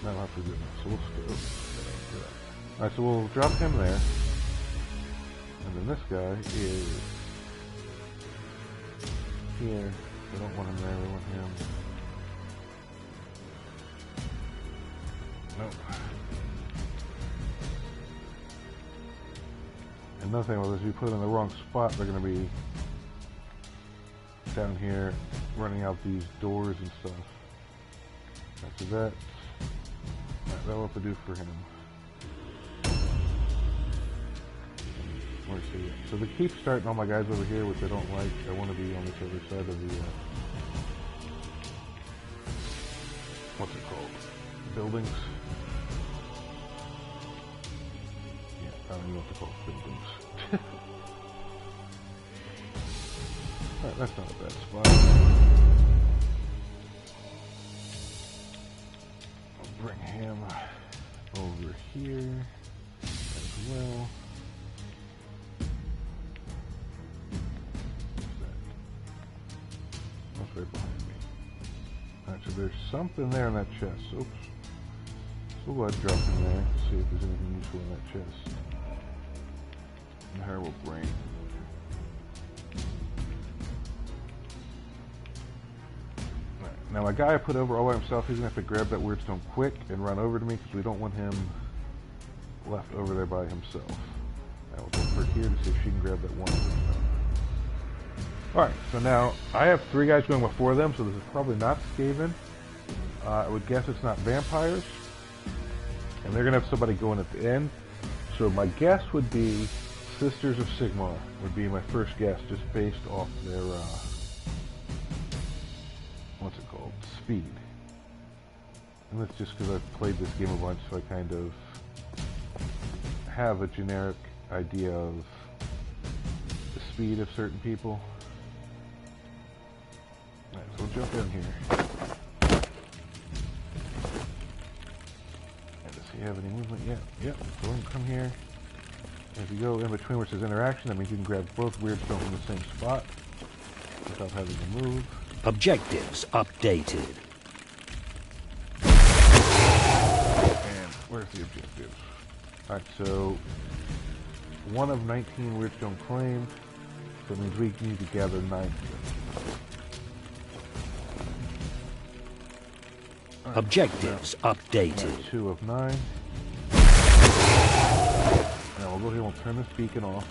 That'll have to do that. So we'll still. Alright, so we'll drop him there. And then this guy is here. We don't want him there, we want him. Nope. Another thing was if you put them in the wrong spot, they're going to be down here running out these doors and stuff. After that, that'll have to do for him. Where's he at? So they keep starting all my guys over here, which I don't like. I want to be on this other side of the, what's it called? Buildings? Yeah, I don't know what to call it. Buildings. Alright, that's not a bad spot. I'll bring him over here as well. Right behind me. Alright, so there's something there in that chest. Oops. So we'll go ahead and drop him there. See if there's anything useful in that chest. And her will bring. Alright, now my guy I put over all by himself, he's gonna have to grab that weirdstone quick and run over to me because we don't want him left over there by himself. I will go for here to see if she can grab that one weirdstone. Alright, so now I have 3 guys going before them, so this is probably not Skaven. I would guess it's not vampires. And they're going to have somebody going at the end. So my guess would be Sisters of Sigmar would be my first guess, just based off their, what's it called? Speed. And that's just because I've played this game a bunch, so I kind of have a generic idea of speed of certain people. Alright, so we'll jump in here. And does he have any movement yet? Yep, so we'll come here. If you go in between where it says interaction, that means you can grab both Weirdstone from the same spot without having to move. Objectives updated. And where's the objectives? Alright, so 1 of 19 Weirdstone claimed, so it means we need to gather 9 of them. Right, Objectives updated. 2 of 9. Now we'll go here and we'll turn this beacon off.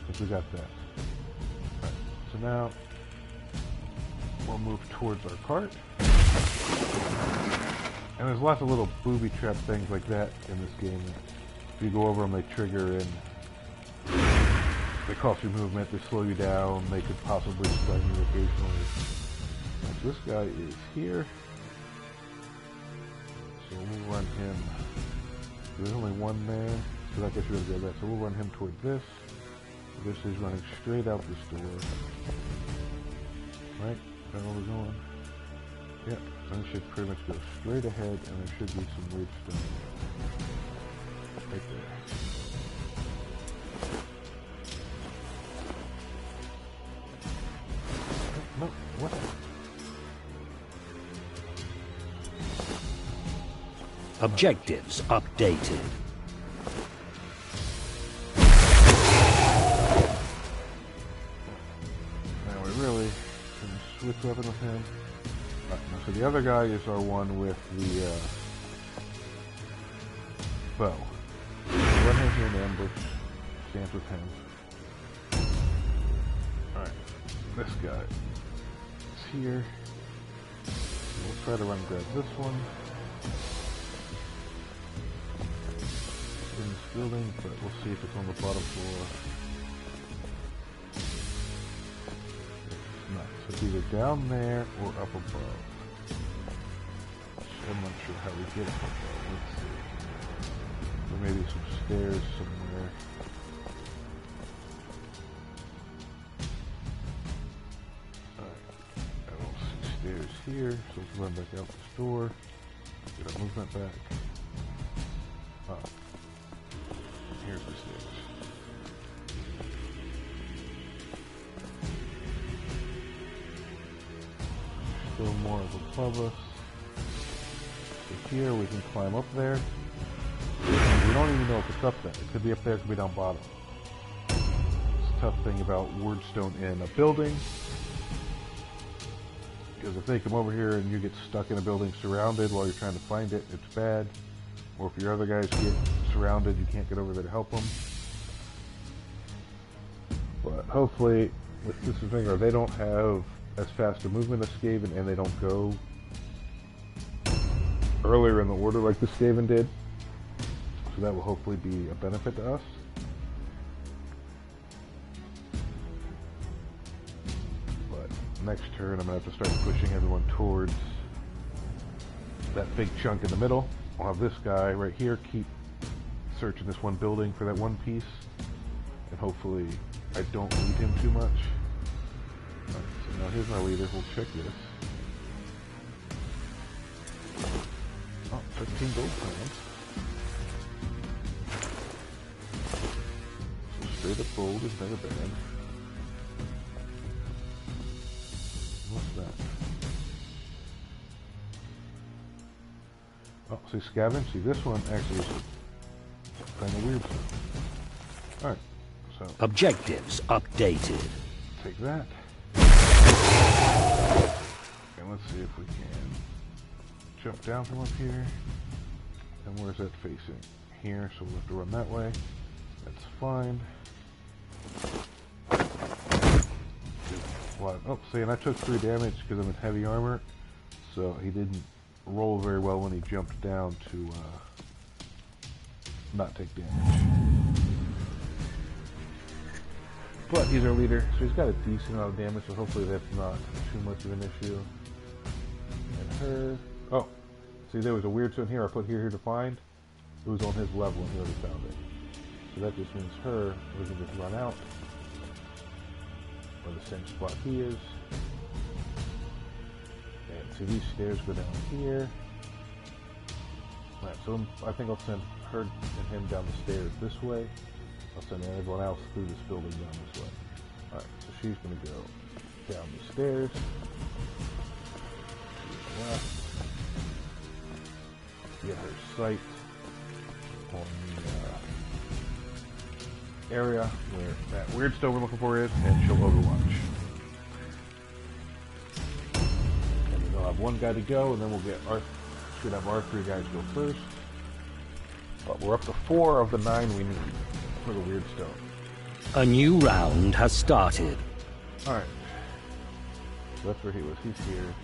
Because we got that. Right, so now we'll move towards our cart. And there's lots of little booby trap things like that in this game. If you go over them, they trigger in. They cost you movement, they slow you down, they could possibly stun you occasionally. So this guy is here. So we'll run him. There's only one there, so I guess we're going to go that. So we'll run him toward this. This is running straight out this door. Right? Is that where we're going? Yep. And it should pretty much go straight ahead, and there should be some weird stuff. Right there. No, what? Objectives updated. Now we really can switch weapon with him. Right, now, so the other guy is our one with the bow. Run him here in ambush. Stand with him. Alright, this guy is here. We'll try to run and grab this one. In this building, but we'll see if it's on the bottom floor. It's not. So it's either down there or up above. I'm not sure how we get up above. Let's see. There may be some stairs somewhere. Alright. I don't see stairs here, so let's run back out this door. Get our movement back. Oh. Here's the stairs. Still more above us. So here we can climb up there. We don't even know if it's up there. It could be up there, it could be down bottom. It's a tough thing about Weirdstone in a building. Because if they come over here and you get stuck in a building surrounded while you're trying to find it, it's bad. Or if your other guys get surrounded, you can't get over there to help them. But hopefully, with this finger, they don't have as fast a movement as Skaven, and they don't go earlier in the order like the Skaven did. So that will hopefully be a benefit to us. But next turn, I'm going to have to start pushing everyone towards that big chunk in the middle. I'll have this guy right here keep searching this one building for that one piece, and hopefully I don't need him too much. Alright, so now here's my leader. We'll check this. Oh, 13 gold coins. So straight up gold is never bad. What's that? Oh, see scavenge? See, this one actually is kind of weird stuff. Alright, so. Objectives updated. Take that. And let's see if we can jump down from up here. And where's that facing? Here, so we'll have to run that way. That's fine. Oh, see, and I took 3 damage because I'm in heavy armor. So he didn't roll very well when he jumped down to not take damage. But he's our leader, so he's got a decent amount of damage, so hopefully that's not too much of an issue. And her... Oh, see there was a weird stone here I put here to find. It was on his level and he already found it. So that just means we can just run out. Or the same spot he is. And so these stairs go down here. Alright, so I think I'll send her and him down the stairs this way. I'll send everyone else through this building down this way. Alright, so she's going to go down the stairs. To the left. Get her sight on the area where that weird stone we're looking for is, and she'll overwatch. And then we'll have one guy to go, and then we'll get should have our 3 guys go first. But we're up to 4 of the 9 we need for the weird stone. A new round has started. Alright. So that's where he was. He's here.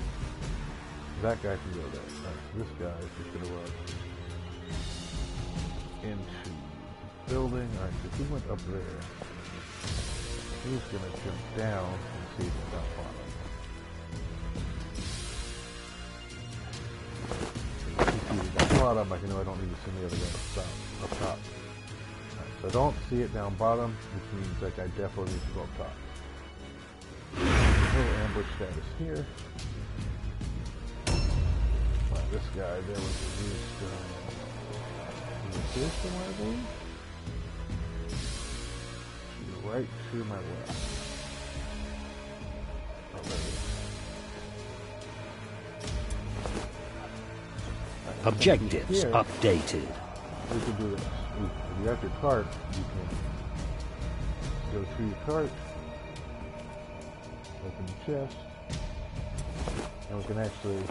That guy can go there. Alright, so this guy is just gonna run into the building. Alright, so he went up there. He's gonna jump down and see if he's down bottom. If he's down bottom, I know I don't need to send the other guy up top. Alright, so I don't see it down bottom, which means that guy definitely needs to go up top. A little ambush status here. This guy, there was a new stone. Is it here somewhere, I believe? Right to my left. Oh, there it is. Right, Objectives here, updated. we can do this. If you have your cart, you can go to your cart, open the chest, and we can actually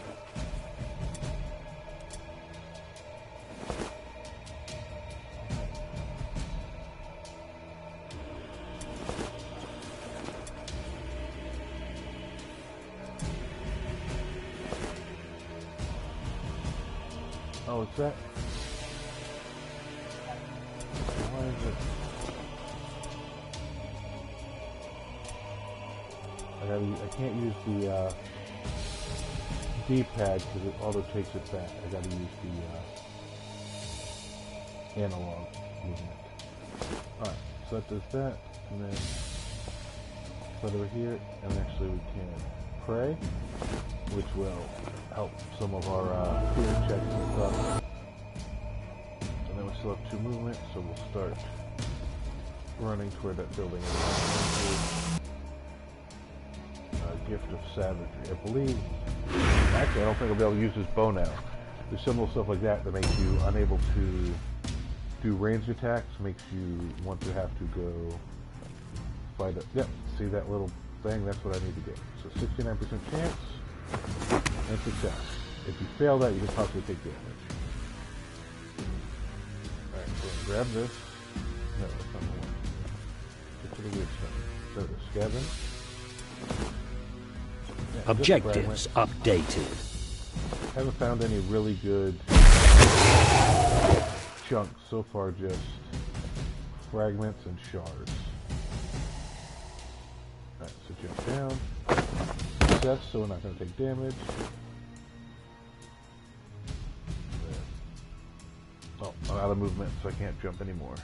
oh, it's that? Why is it? I can't use the D-pad because it auto takes it back. I gotta use the analog movement. Alright, so that does that, and then put over here, and actually we can pray, which will help some of our fear checks and stuff. And then we still have 2 movements, so we'll start running toward that building. Gift of Savagery. I believe, actually I don't think I'll be able to use this bow now. There's some little stuff like that that makes you unable to do ranged attacks, makes you want to have to go fight it. Yep, see that little thing? That's what I need to get. So 69% chance and success. If you fail that, you can possibly take damage. Alright, so grab this. No, that's not the one. Get to the weird stuff. So the scavenge. Yeah, Objectives updated. Haven't found any really good chunks so far, just fragments and shards. Alright, so jump down. Success, so we're not going to take damage. Oh, I'm out of movement, so I can't jump anymore.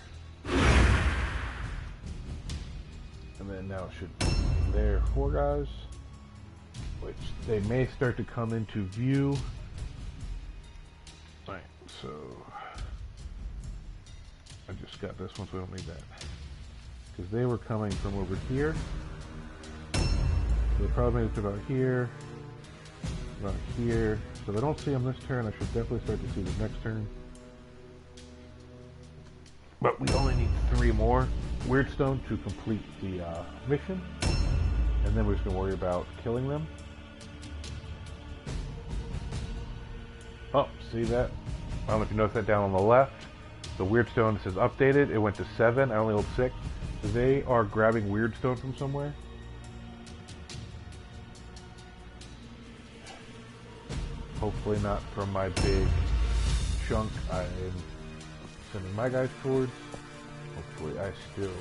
And then now it should be there 4 guys, which they may start to come into view. Alright, so I just got this one, so we don't need that. Because they were coming from over here. They probably made it to about here. About here. So if I don't see them this turn, I should definitely start to see them next turn. But we only need 3 more Weirdstone to complete the mission. And then we're just going to worry about killing them. Oh, see that? I don't know if you noticed that down on the left. The Weirdstone says updated. It went to 7. I only hold 6. So they are grabbing Weirdstone from somewhere. Hopefully not from my big chunk I'm sending my guys towards. Hopefully I still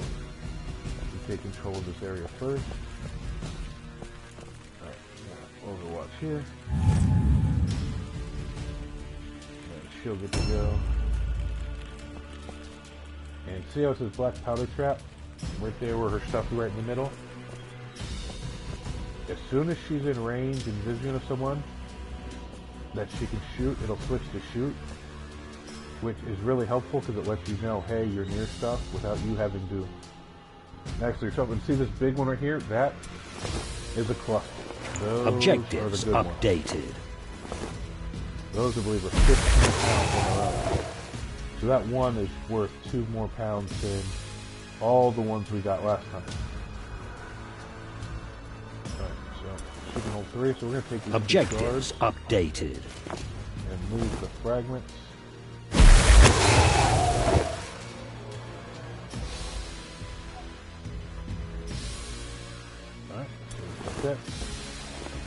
can take control of this area first. Alright, Overwatch here. And she'll get to go. And see how it says black powder trap? Right there where her stuff is right in the middle. As soon as she's in range and vision of someone that she can shoot, it'll switch to shoot, which is really helpful because it lets you know, hey, you're near stuff without you having to actually yourself. And see this big one right here? That is a cluster. Those Objectives are the good updated. ones. Those, I believe, are 15 pounds in a row. So that one is worth 2 more pounds than all the ones we got last time. Alright, so shooting hole 3, so we're going to take these Objectives 2 shards updated. and move the fragments. Alright, so that's it.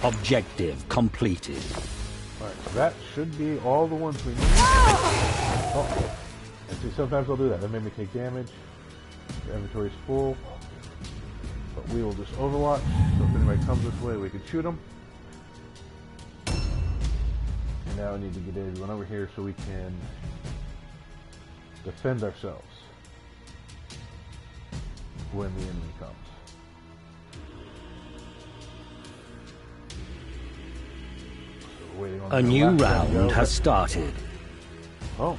Objective completed. Alright, so that should be all the ones we need. Oh, and see, sometimes I'll do that. That made me take damage. The inventory's full. But we will just overwatch. So if anybody comes this way, we can shoot them. And now I need to get everyone over here so we can defend ourselves when the enemy comes. So we're waiting on A the new last one to round go. has started. Oh,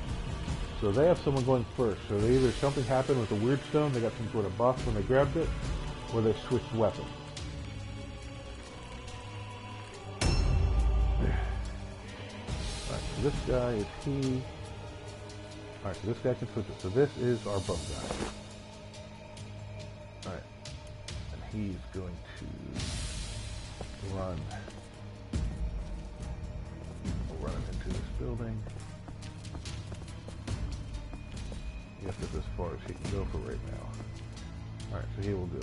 so they have someone going first. So they either something happened with the weird stone, they got some sort of buff when they grabbed it, or they switched weapons. Alright, so this guy is he. Alright, so this guy can switch it. So this is our buff guy. Alright. And he's going to run. We'll run into this building. I guess that's as far as he can go for right now. Alright, so he will do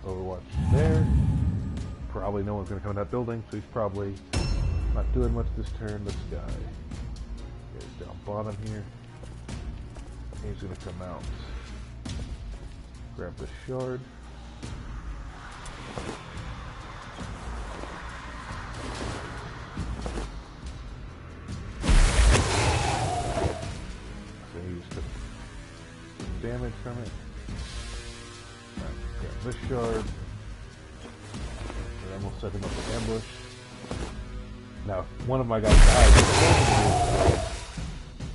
Overwatch there. Probably no one's going to come in that building, so he's probably not doing much this turn. This guy is down bottom here. He's going to come out. Grab the shard. So he just took some damage from it. Alright, grab this shard. And then we'll set him up for ambush. Now, if one of my guys dies,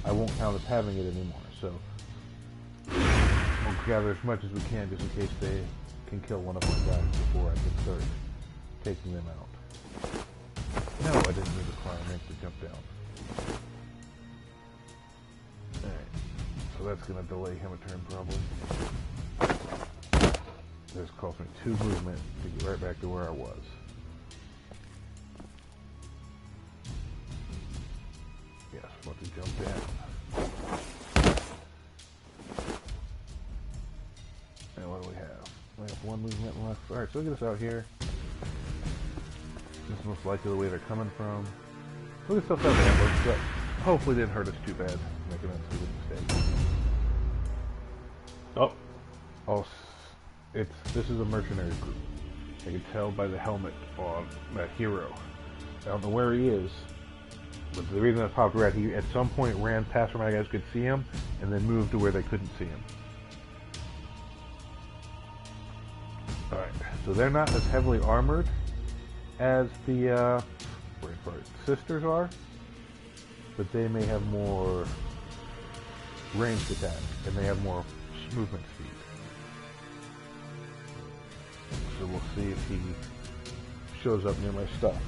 I won't count as having it anymore. So we'll gather as much as we can just in case they can kill one of my guys before I can start taking them out. No, I didn't need to climb. I meant to jump down. Alright, so that's going to delay him a turn probably. This cost me 2 movement to get right back to where I was. Yes, I'm about to jump down. And what do we have? We have 1 movement left. Alright, so look at us out here. This is most likely the way they're coming from. Look at stuff out there, ambush, but hopefully didn't hurt us too bad. Making that stupid mistake. Oh, this is a mercenary group. I can tell by the helmet on that hero. I don't know where he is, but the reason that popped red, he at some point ran past where my guys could see him, and then moved to where they couldn't see him. Alright, so they're not as heavily armored as the sisters are, but they may have more ranged attacks, and they have more movement speed. So we'll see if he shows up near my stuff.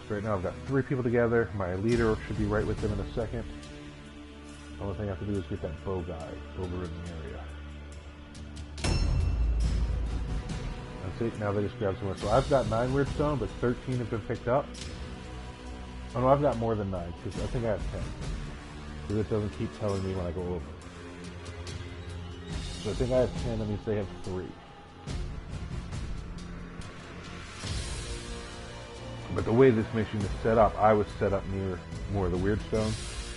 So right now I've got 3 people together. My leader should be right with them in a second. The only thing I have to do is get that bow guy over in the area. That's it. Now they just grab someone. So I've got 9 weird stone, but 13 have been picked up. Oh no, I've got more than 9, because I think I have 10. Because it doesn't keep telling me when I go over. So I think I have 10, that means they have 3. But the way this mission is set up, I was set up near more of the weird stone.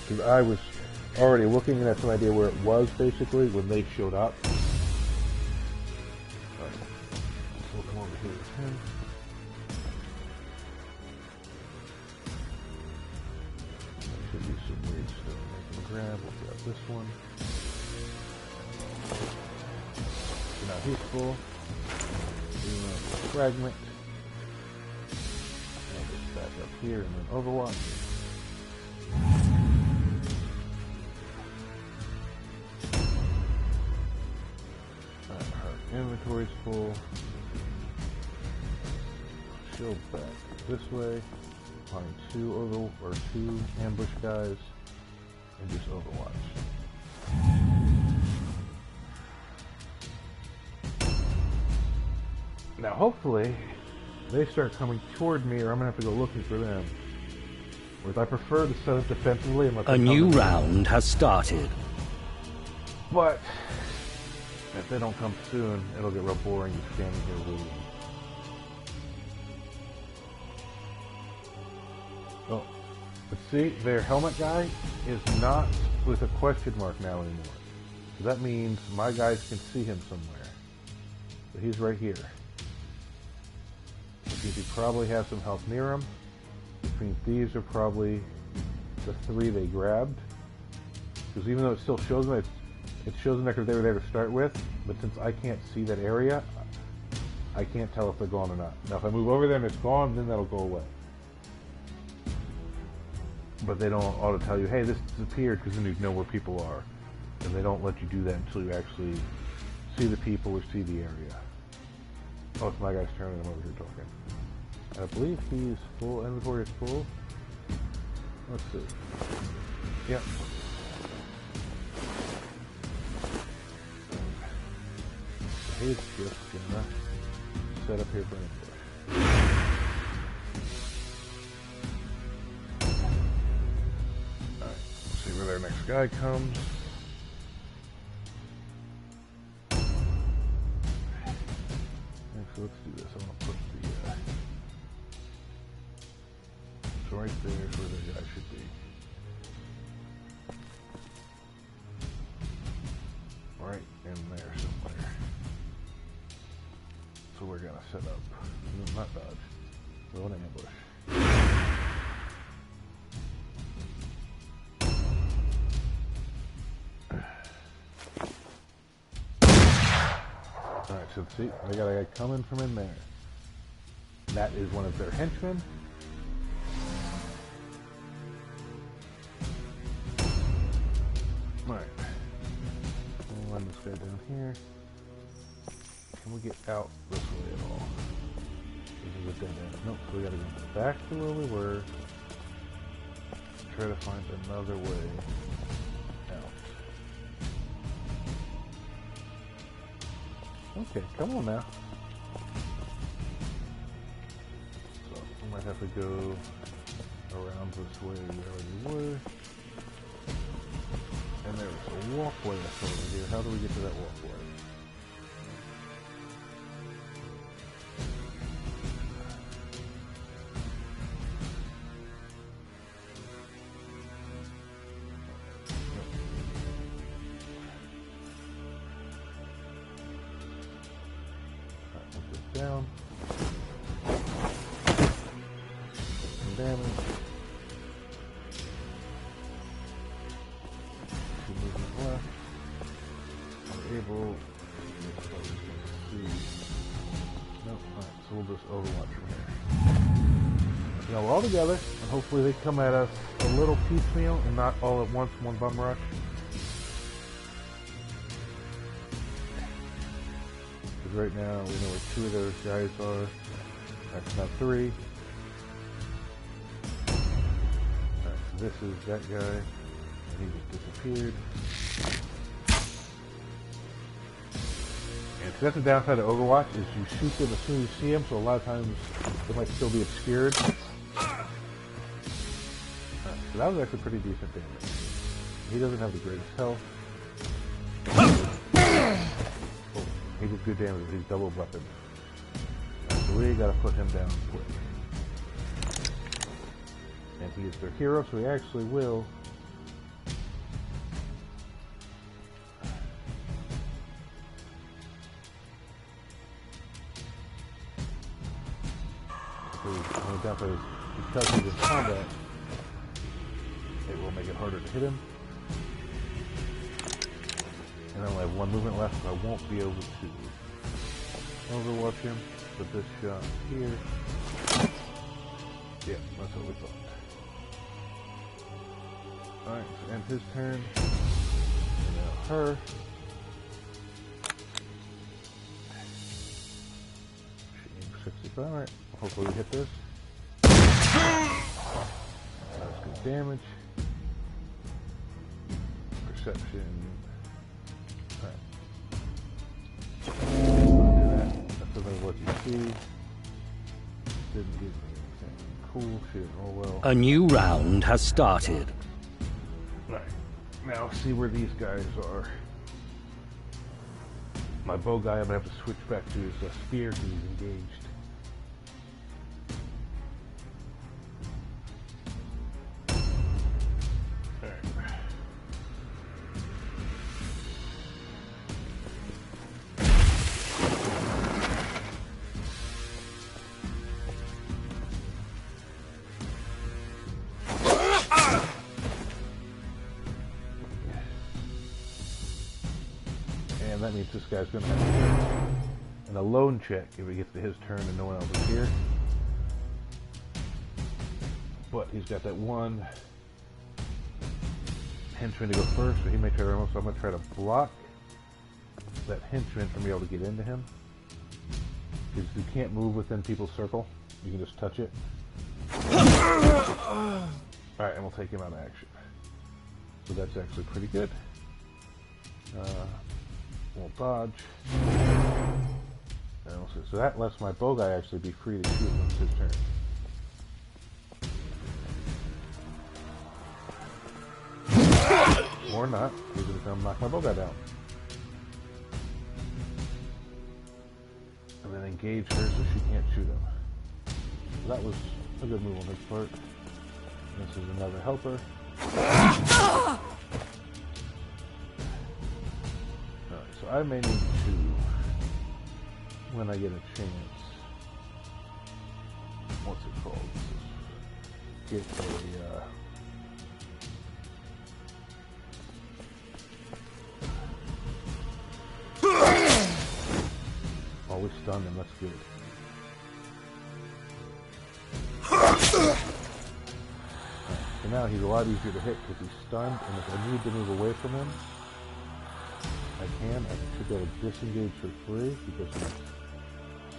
Because I was already looking and had some idea where it was, basically, when they showed up. Alright, so we'll come over here with him. Could use some weird stone making a grab. We'll grab this one. So now he's full. Fragment. I'll just back up here and then Overwatch. Our inventory's full. Shield back this way. Find two ambush guys and just Overwatch. Now hopefully they start coming toward me, or I'm gonna have to go looking for them. Whereas I prefer to set up defensively and let them A new round has started. But if they don't come soon, it'll get real boring just standing here waiting. Oh, but see, their helmet guy is not with a question mark now anymore. So that means my guys can see him somewhere. So he's right here. Which means he probably has some health near him. Which means these are probably the three they grabbed. Because even though it still shows them, it shows them that they were there to start with. But since I can't see that area, I can't tell if they're gone or not. Now if I move over there and it's gone, then that'll go away. But they don't auto tell you, hey, this disappeared, because then you know where people are. And they don't let you do that until you actually see the people or see the area. Oh, it's my guy's turn and I'm over here talking. I believe he's full, inventory is full. Let's see. Yep. So he's just gonna set up here for ambush. Alright, let's see where their next guy comes. So let's do this. I'm going to put the so right there is where the guy should be. Right in there somewhere. So we're going to set up, not dodge, throw an ambush. Alright, so see, they got a guy coming from in there. That is one of their henchmen. Alright. We'll run this guy down here. Can we get out this way at all? This is a dead end. Nope, so we gotta go back to where we were. Try to find another way out. Okay, come on now. So, we might have to go around this way we already were. And there's a walkway that's over here. How do we get to that walkway? Down. Some damage. Two movement left. We're able to see. Nope. Alright, so we'll just overwatch from here. So now we're all together, and hopefully they come at us a little piecemeal and not all at once, one bum rush. Right now, we know where two of those guys are. That's not three. Alright, so this is that guy. And he just disappeared. And so that's the downside of Overwatch, is you shoot them as soon as you see them, so a lot of times they might still be obscured. So that was actually pretty decent damage. He doesn't have the greatest health. He did good damage, he's double weapon. So we gotta put him down quick. And he is their hero, so he actually will. Because he's in combat, It will make it harder to hit him. And I only have one movement left, so I won't be able to overwatch him. But this shot here, yeah, that's what we thought. Alright, so end his turn. And now her. She aims 65. Alright, hopefully we hit this. That's good damage. Perception. What you see didn't give me anything cool shit. Oh well. A new round has started. Right. Now see where these guys are. My bow guy, I'm gonna have to switch back to his spear because he's engaged. And that means this guy's going to have to take an alone check if he gets to his turn and no one else is here. But he's got that one henchman to go first, so he may try to run. So I'm going to try to block that henchman from being able to get into him. Because you can't move within people's circle. You can just touch it. Alright, and we'll take him out of action. So that's actually pretty good. We'll dodge. And we'll see. So that lets my bow guy actually be free to shoot when it's his turn. Or not. He's going to come knock my bow guy down. And then engage her so she can't shoot him. So that was a good move on his part. This is another helper. Alright, so I may need to, when I get a chance, what's it called? Get a, oh, we stunned him, that's good. So now he's a lot easier to hit because he's stunned, and if I need to move away from him, I can. I should be able to disengage for free because he's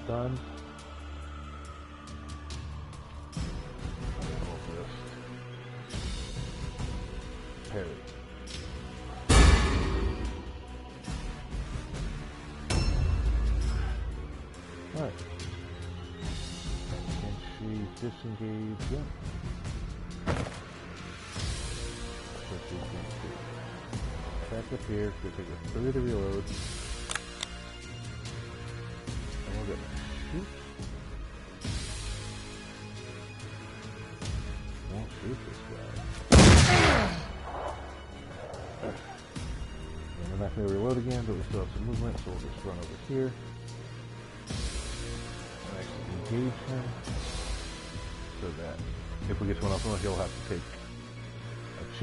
stunned. Parry. Alright. Can she disengage? Yeah. Back up here, so take a 3 to reload. And we're gonna shoot. Won't shoot this guy. And we're not gonna reload again, but we still have some movement, so we'll just run over here. And actually engage him. So that if we get to one off, he'll have to take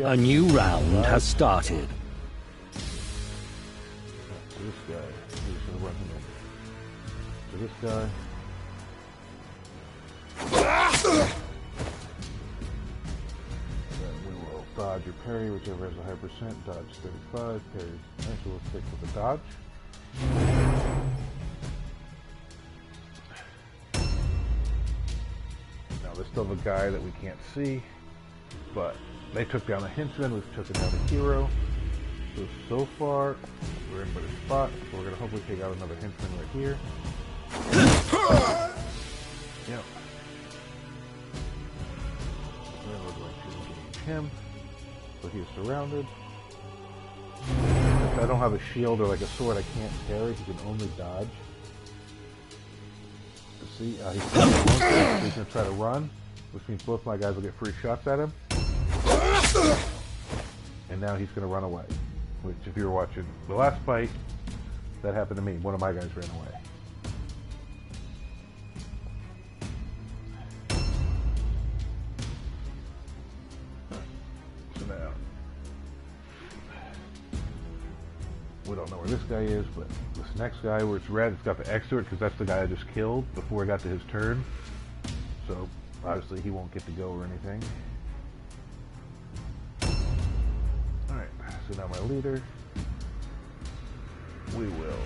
a new round has started. So this guy, we're just going to run him over. So this guy. Then we will dodge or parry, whichever has a higher percent. Dodge 35, parry. Actually, we'll stick with the dodge. Now there's still the guy that we can't see, but they took down a henchman, we've taken down a hero. So far, we're in a better spot, so we're going to hopefully take out another henchman right here. Yep. Then we're going to engage him, so he's surrounded. If I don't have a shield or like a sword I can't carry, he can only dodge. See, he's going to try to run, which means both my guys will get free shots at him. And now he's going to run away. Which, if you were watching the last fight, that happened to me. One of my guys ran away. So We don't know where this guy is, but this next guy where it's red, it's got the X to it because that's the guy I just killed before I got to his turn. So obviously he won't get to go or anything. Alright, so now my leader. We will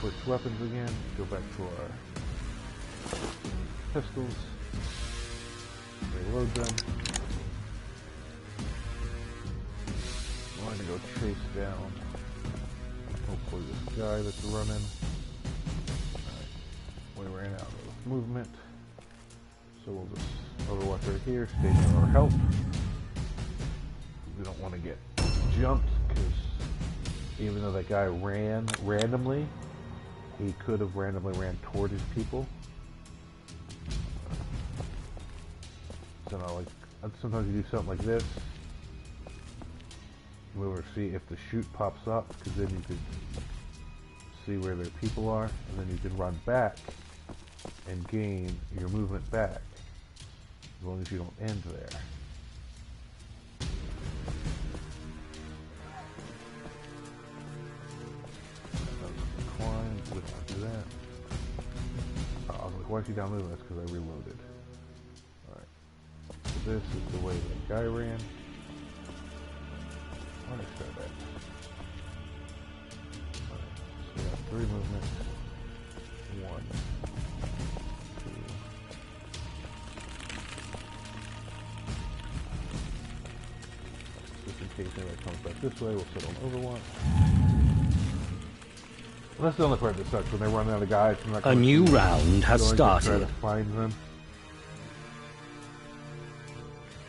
switch weapons again, go back to our pistols, reload them. I'm going to go chase down hopefully this guy that's running. Alright, we ran out of movement, so we'll just overwatch right here, stay near our help. We don't want to get jumped because even though that guy ran randomly, he could have randomly ran toward his people. So now, like, sometimes you do something like this. Move or see if the chute pops up, because then you could see where their people are, and then you can run back and gain your movement back, as long as you don't end there. Climb, we don't do that. I was like, why is he down moving? That's because I reloaded. Alright. So this is the way that guy ran. Why did I start that? Alright, so we have 3 movements. 1, 2. Just in case anybody comes back this way, we'll sit on Overwatch. Well, that's the only part that sucks, when they run out of guys. A new round has started. Try to find them.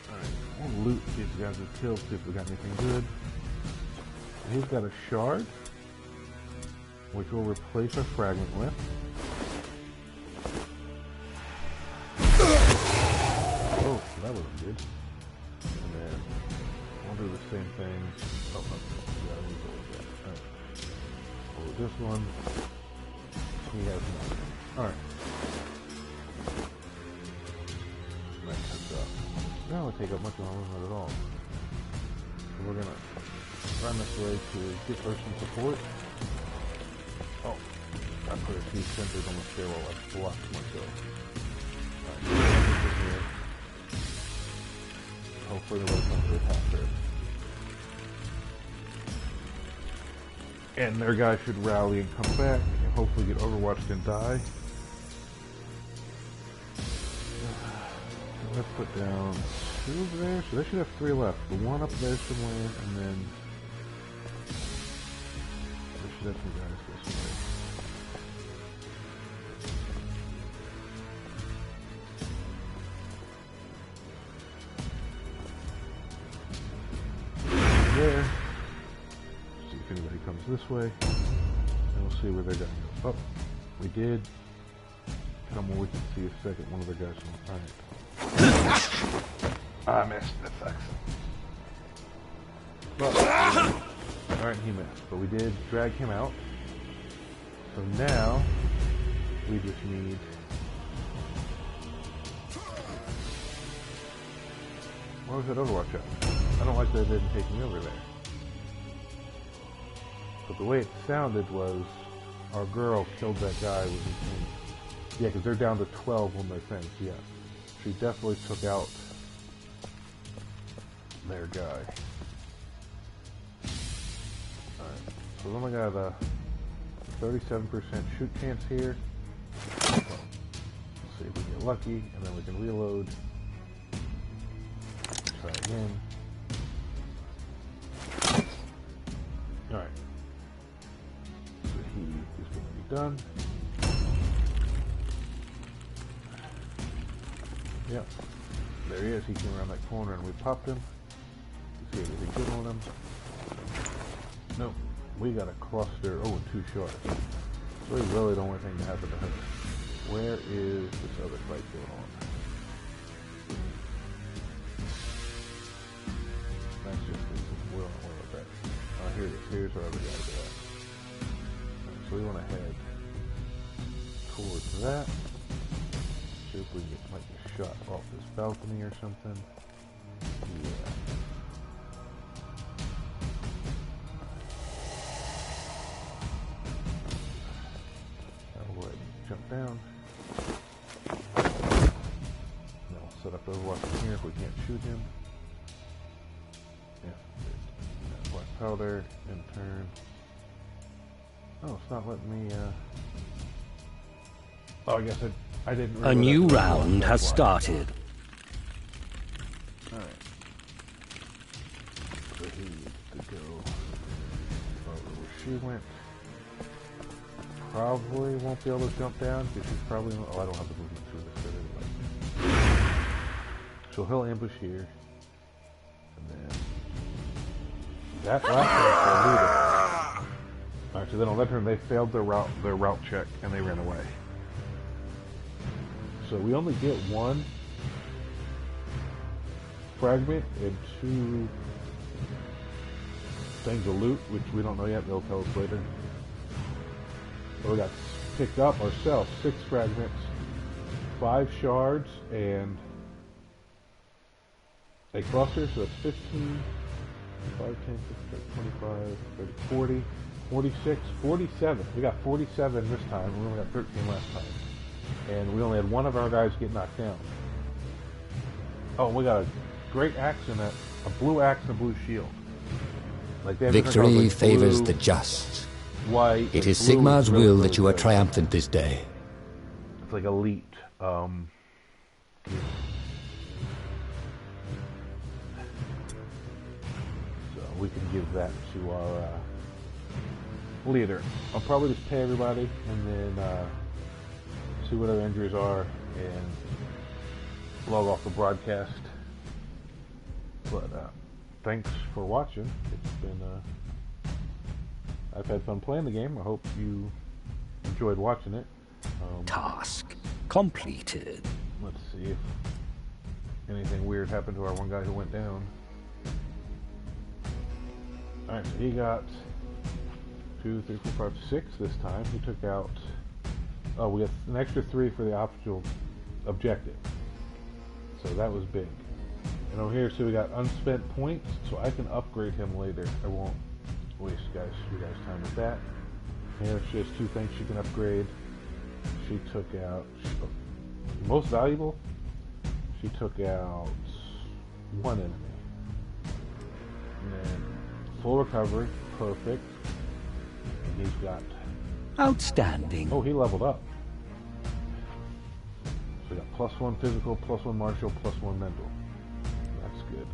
Alright, we'll loot these guys who killed, see if we got anything good. He's got a shard, which we'll replace our fragment with. Oh, that wasn't good. And then we'll do the same thing. Oh, no, we gotta reload that. Alright. Oh, this one, he has nothing. Alright. That comes up. That won't take up much of our movement at all. So we're gonna run this way to get her some support. Oh, I put a few sentries on the stairwell. I blocked myself. Alright, here. Hopefully nobody comes to attack her. And their guy should rally and come back and hopefully get overwatched and die. Let's put down 2 over there. So they should have 3 left. The one up there somewhere, and then they should have some guys this way. There. See if anybody comes this way, and we'll see where they're going to go. Oh, we did. Come where we can see a second. One of their guys. Alright. I missed. That sucks. But, alright, he missed. But we did drag him out. So now, we just need... Where was that Overwatch at? I don't like that it didn't take me over there. But the way it sounded was, our girl killed that guy with his team. Yeah, because they're down to 12 on their things, yeah. She definitely took out their guy. Alright, so we only got a 37% shoot chance here. Let's see if we get lucky, and then we can reload. Try again. Alright. So he is going to be done. Yep. There he is. He came around that corner and we popped him. See anything good on him. Nope. We got a cluster. Oh, and 2 shards. So we really don't want anything to happen to him. Where is this other fight going on? That's just this. We don't worry about that. Here it is. Here's our other guys at. Right, so we want to head towards that. See if we can get like a shot off this balcony or something. Yeah. down. Now we'll set up Overwatch from here if we can't shoot him. Yeah, black powder and turn. Oh, it's not letting me. Oh, I guess I didn't. A new round has started. All right. So he's to go over where she went. Probably won't be able to jump down because she's probably. Oh, I don't have the movement through this bit anyway. So he'll ambush here, and then that last one will lead us. All right, so then on that turn they failed their route check and they ran away. So we only get one fragment and two things of loot, which we don't know yet. They'll tell us later. But we got picked up ourselves 6 fragments, 5 shards, and a cluster. So that's 15, 5, 10, 15, 25, 30, 40, 46, 47. We got 47 this time. We only got 13 last time. And we only had one of our guys get knocked down. Oh, we got a great axe and a blue axe and a blue shield. Like Victory like favors blue, the just. White. It is blue Sigmar's really, will really that you are good. triumphant this day. It's like elite. So we can give that to our leader. I'll probably just pay everybody and then see what our injuries are and log off the broadcast. But thanks for watching. It's been I've had fun playing the game. I hope you enjoyed watching it. Task completed. Let's see if anything weird happened to our one guy who went down. Alright, so he got 2, 3, 4, 5, 6 this time. He took out... Oh, we got an extra 3 for the optional objective. So that was big. And over here, so we got unspent points, so I can upgrade him later. I won't waste you guys time with that. Here she has 2 things she can upgrade. She took out... most valuable, she took out 1 enemy. And then full recovery, perfect. And he's got... Outstanding. Oh, he leveled up. So we got +1 physical, +1 martial, +1 mental. That's good.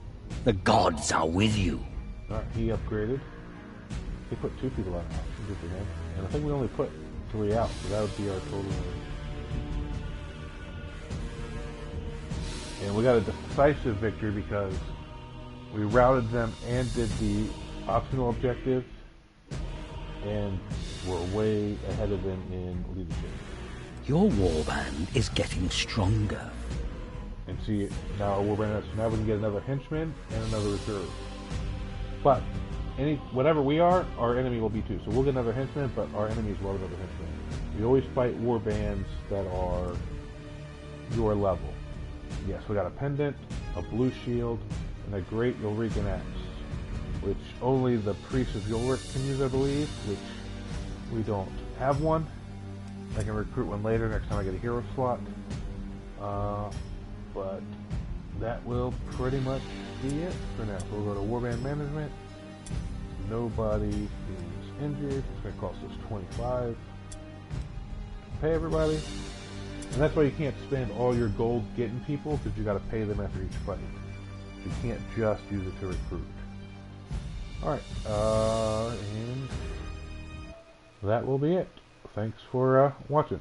The gods are with you. Alright, he upgraded. He put 2 people out. Good for him. And I think we only put 3 out, so that would be our total. And we got a decisive victory because we routed them and did the optional objective, and we're way ahead of them in leadership. Your warband is getting stronger. And see, now we can get another henchman and another reserve. But whatever we are, our enemy will be too. So we'll get another henchman, but our enemies will have another henchman. We always fight warbands that are your level. Yes, we got a pendant, a blue shield, and a great Ulrican axe, which only the Priest of Ulrich can use, I believe, which we don't have one. I can recruit one later, next time I get a hero slot. But that will pretty much be it for now. So we'll go to Warband Management. Nobody is injured. It's going to cost us 25. Pay everybody. And that's why you can't spend all your gold getting people, because you got to pay them after each fight. You can't just use it to recruit. Alright, and that will be it. Thanks for watching.